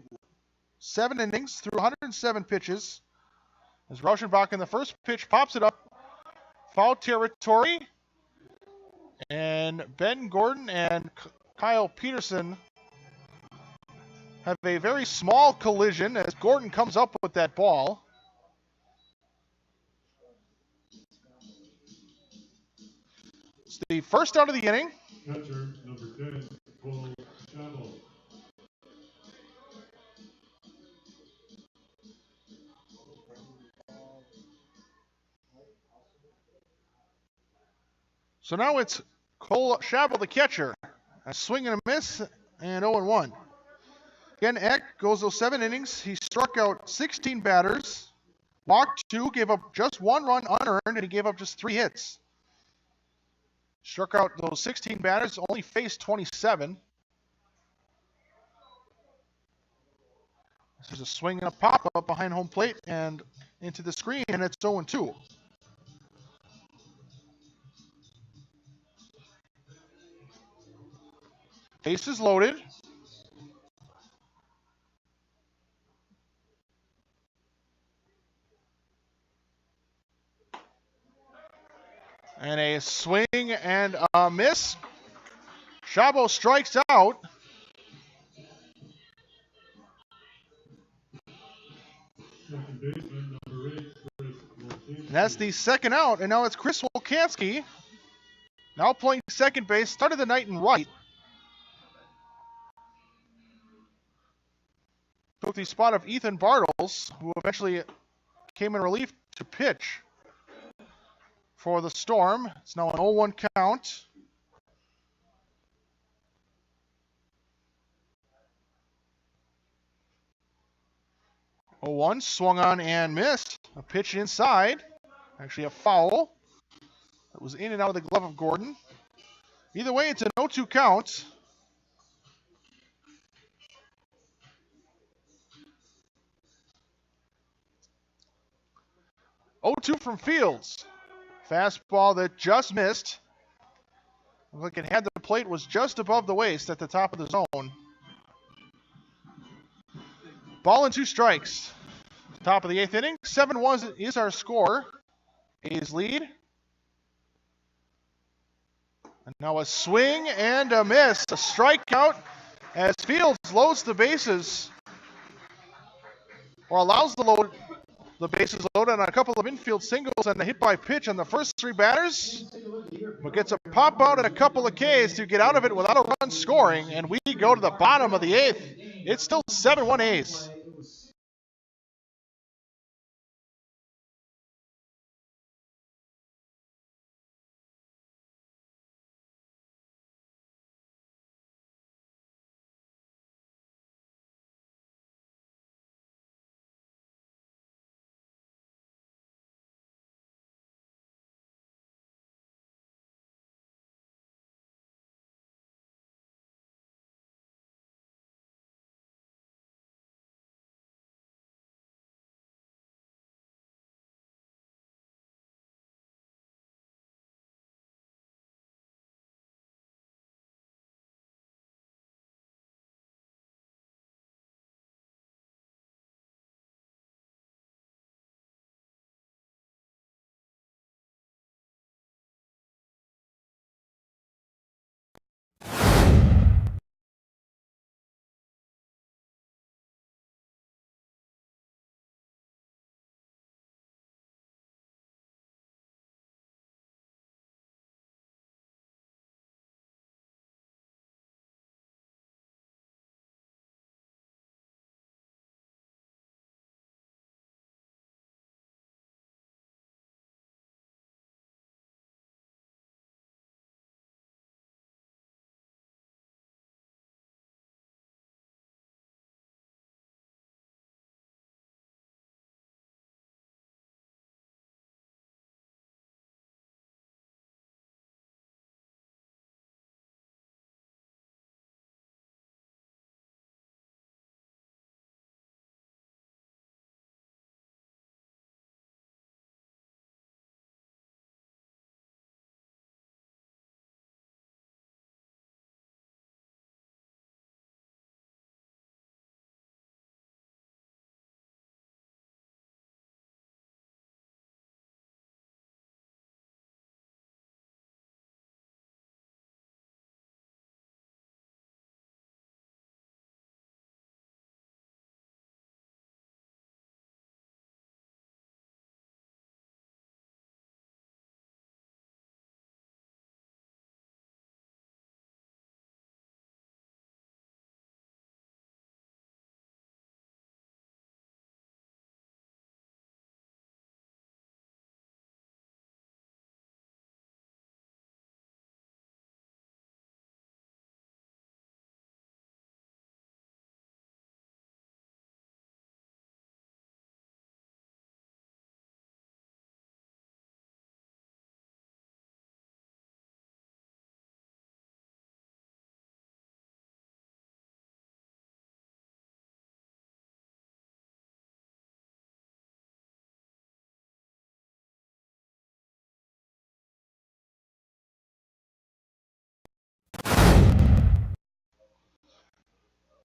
7 innings through 107 pitches. As Rauschenbach in the first pitch pops it up. Foul territory. And Ben Gordon and Kyle Peterson have a very small collision as Gordon comes up with that ball. It's the first out of the inning. Catcher, number 10, Cole Chabot. So now it's Cole Chabot, the catcher. A swing and a miss, and 0-1. Again, Eck goes those 7 innings. He struck out 16 batters, walked 2, gave up just 1 run unearned, and he gave up just 3 hits. Struck out those 16 batters, only faced 27. This is a swing and a pop-up behind home plate and into the screen, and it's 0-2. Bases loaded. And a swing and a miss. Chabot strikes out. Second baseman, number 8, Chris Wolchinski. And that's the second out, and now it's Chris Wolchinski. Now playing second base. Started the night in right. Took the spot of Ethan Bartles, who eventually came in relief to pitch for the Storm. It's now an 0-1 count. One swung on and missed. A pitch inside. Actually a foul. That was in and out of the glove of Gordon. Either way, it's an 0-2 count. 0-2 from Fields. Fastball that just missed. Look, it had the plate, was just above the waist at the top of the zone. Ball and 2 strikes. Top of the 8th inning. 7-1 is our score. A's lead. And now a swing and a miss. A strikeout as Fields loads the bases. Or allows the bases loaded on a couple of infield singles and a hit by pitch on the first 3 batters. But gets a pop out and a couple of Ks to get out of it without a run scoring. And we go to the bottom of the 8th. It's still 7-1 A's.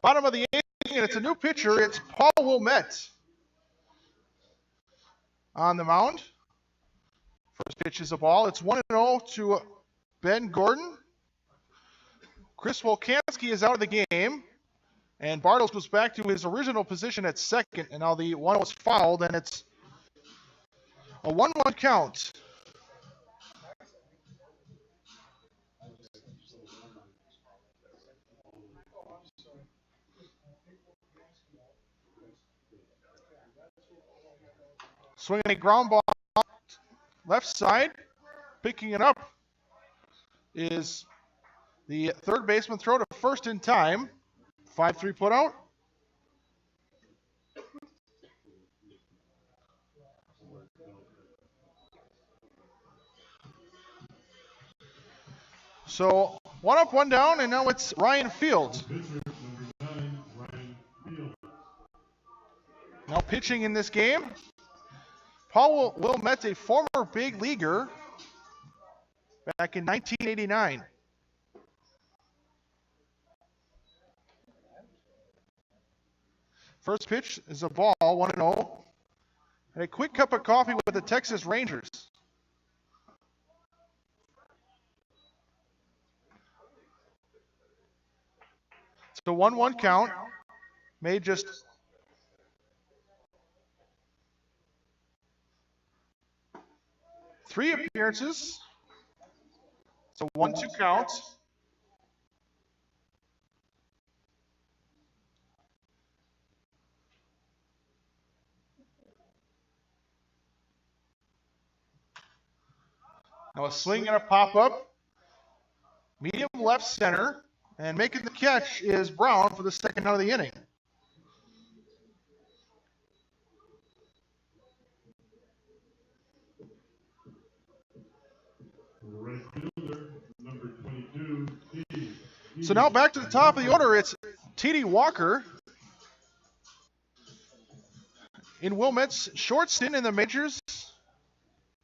Bottom of the 8th inning, and it's a new pitcher. It's Paul Wilmette on the mound. First pitch is a ball. It's 1-0 to Ben Gordon. Chris Wolkanski is out of the game. And Bartles goes back to his original position at second. And now the 1-0 is fouled, and it's a 1-1 count. Swinging a ground ball left side. Picking it up is the third baseman. Throw to first in time. 5-3 put out. So 1 up, 1 down, and now it's Ryan Fields. Now pitching in this game Paul Wilmette's a former big leaguer back in 1989. First pitch is a ball, 1-0. And a quick cup of coffee with the Texas Rangers. It's a 1-1 count. Made just 3 appearances. It's a 1-2 count. Now a swing and a pop-up. Medium left center. And making the catch is Brown for the second out of the inning. Right fielder, number 22, T. So now back to the top of the order. It's T.D. Walker. In Wilmette's short stint in the majors,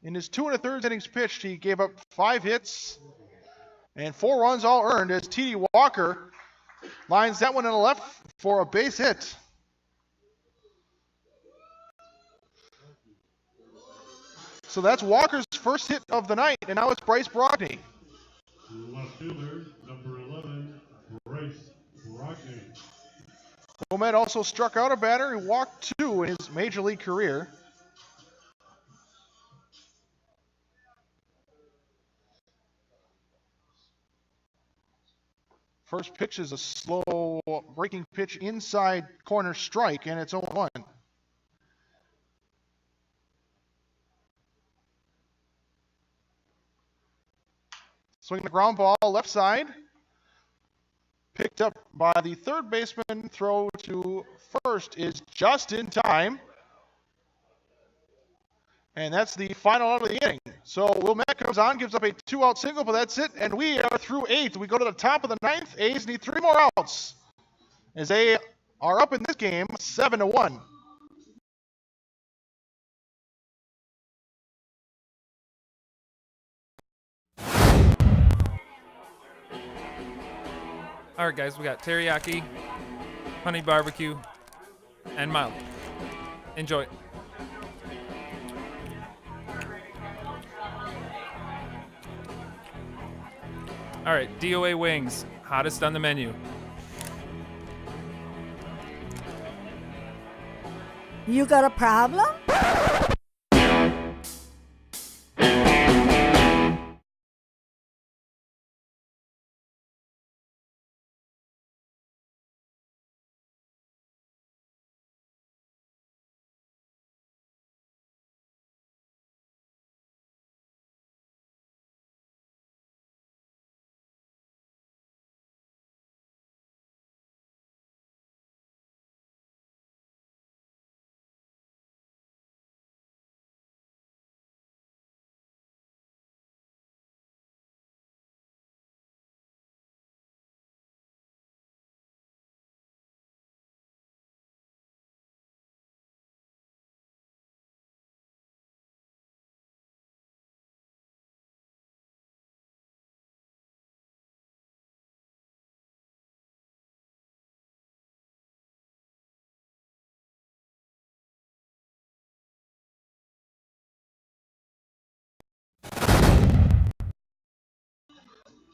in his 2 1/3 innings pitched, he gave up 5 hits and 4 runs all earned as T.D. Walker lines that one in the left for a base hit. So that's Walker's first hit of the night, and now it's Bryce Brogny. Left fielder, number 11, Bryce Brogny. Wilmette also struck out a batter and walked 2 in his major league career. First pitch is a slow breaking pitch inside corner strike, and it's 0-1. Swinging the ground ball left side. Picked up by the third baseman. Throw to first is just in time. And that's the final out of the inning. So Wilmette comes on, gives up a 2-out single, but that's it. And we are through 8th. We go to the top of the 9th. A's need 3 more outs as they are up in this game 7-1. All right, guys, we got teriyaki, honey barbecue, and mild. Enjoy. All right, DOA wings, hottest on the menu. You got a problem?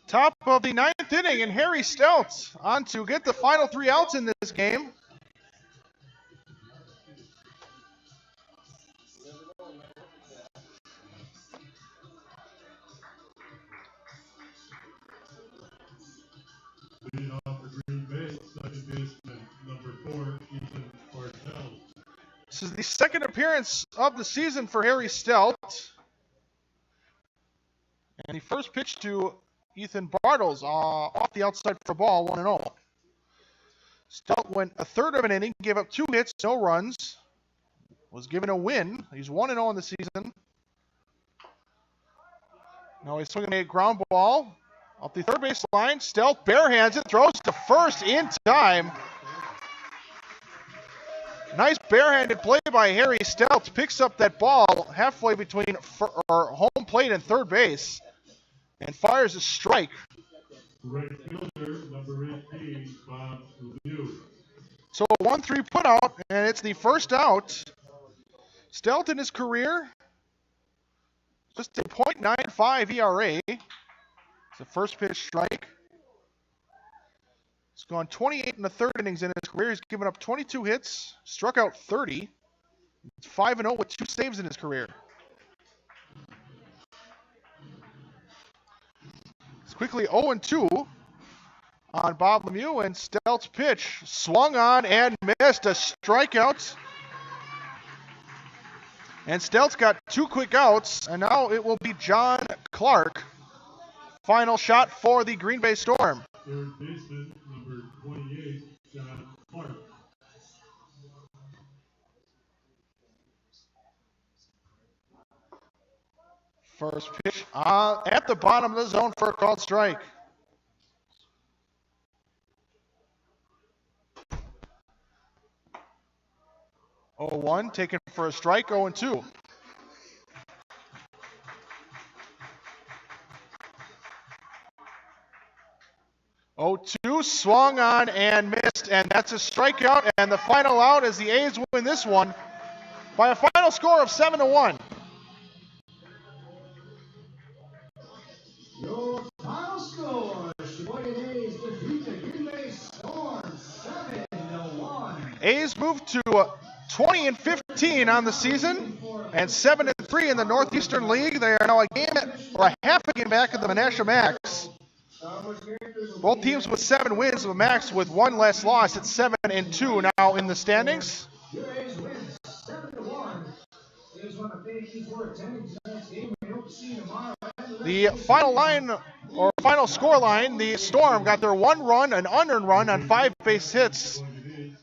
Top of the 9th inning, and Harry Stout on to get the final 3 outs in this game. Leading off for Green Bay, second baseman, number 4, Ethan Bartell. This is the second appearance of the season for Harry Stout. And the first pitch to Ethan Bartles off the outside for a ball, 1-0. Stout went a third of an inning, gave up 2 hits, no runs. Was given a win. He's 1-0 in the season. Now he's swinging a ground ball up the third base line. Stout barehands it, throws to first in time. Nice barehanded play by Harry Stout. Picks up that ball halfway between home plate and third base and fires a strike. Right fielder, number 18, Bob Lemieux. So a 1-3 put out, and it's the first out. Stout in his career, just a .95 ERA. It's a first pitch strike. He's gone 28 in the third innings in his career. He's given up 22 hits, struck out 30. It's 5-0 with 2 saves in his career. It's quickly 0-2 on Bob Lemieux, and Stout's pitch swung on and missed, a strikeout. And Stout's got 2 quick outs, and now it will be John Clark. Final shot for the Green Bay Storm. Third baseman, number 28, John Clark. First pitch at the bottom of the zone for a called strike. Oh, 1 taken for a strike, 0-2. Oh, 2 swung on and missed, and that's a strikeout, and the final out as the A's win this one by a final score of 7-1. Your final score, Sheboygan A's defeat the Green Bay Storm 7-1. A's move to 20-15 on the season and 7-3 in the Northeastern League. They are now a half a game back of the Menasha Max. Both teams with 7 wins, the Max with 1 less loss. It's 7-2 now in the standings. Your A's win 7-1. A's want to thank you for attending tonight's game. We hope to see you tomorrow. The final score line, the Storm got their 1 run, an unearned run on 5 base hits,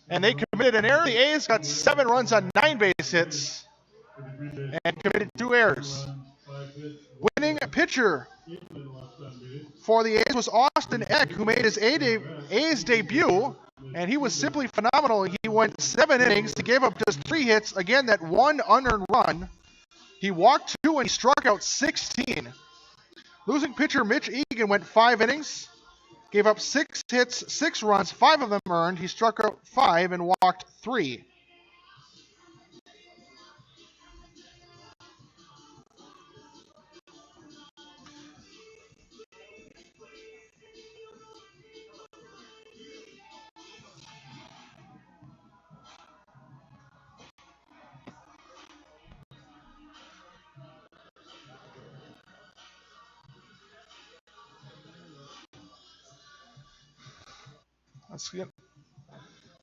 and they committed an error. The A's got 7 runs on 9 base hits and committed 2 errors. Winning pitcher for the A's was Austin Eck, who made his A's debut, and he was simply phenomenal. He went 7 innings. He gave up just 3 hits. Again, that 1 unearned run. He walked 2 and he struck out 16. Losing pitcher Mitch Egan went 5 innings, gave up 6 hits, 6 runs, 5 of them earned. He struck out 5 and walked 3.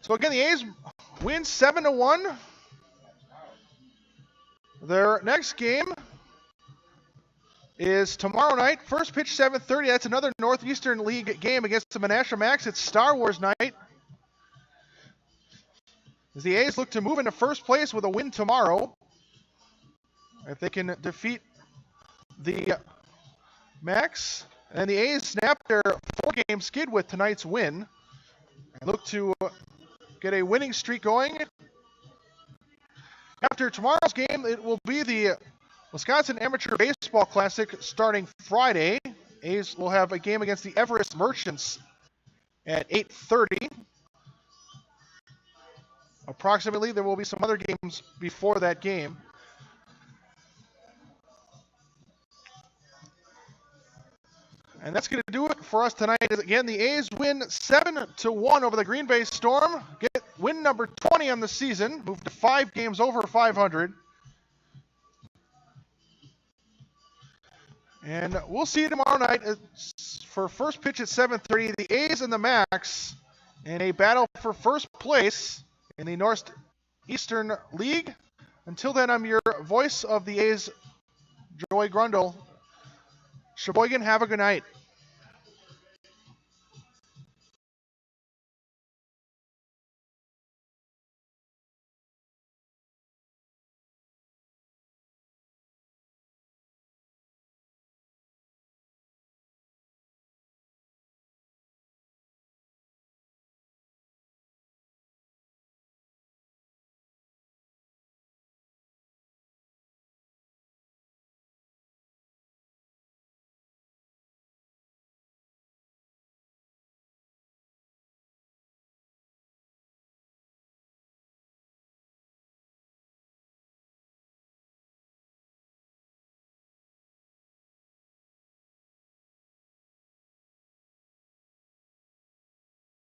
So again, the A's win 7-1. Their next game is tomorrow night. First pitch 7:30. That's another Northeastern League game against the Menasha Max. It's Star Wars night. As the A's look to move into first place with a win tomorrow, if they can defeat the Max, and the A's snap their 4-game skid with tonight's win and look to get a winning streak going. After tomorrow's game, it will be the Wisconsin Amateur Baseball Classic starting Friday. A's will have a game against the Everest Merchants at 8:30. Approximately, there will be some other games before that game. And that's going to do it for us tonight. Again, the A's win 7-1 over the Green Bay Storm. Get win number 20 on the season. Move to 5 games over 500. And we'll see you tomorrow night for first pitch at 7:30. The A's and the Max in a battle for first place in the Northeastern League. Until then, I'm your voice of the A's, Joey Grundle. Sheboygan, have a good night.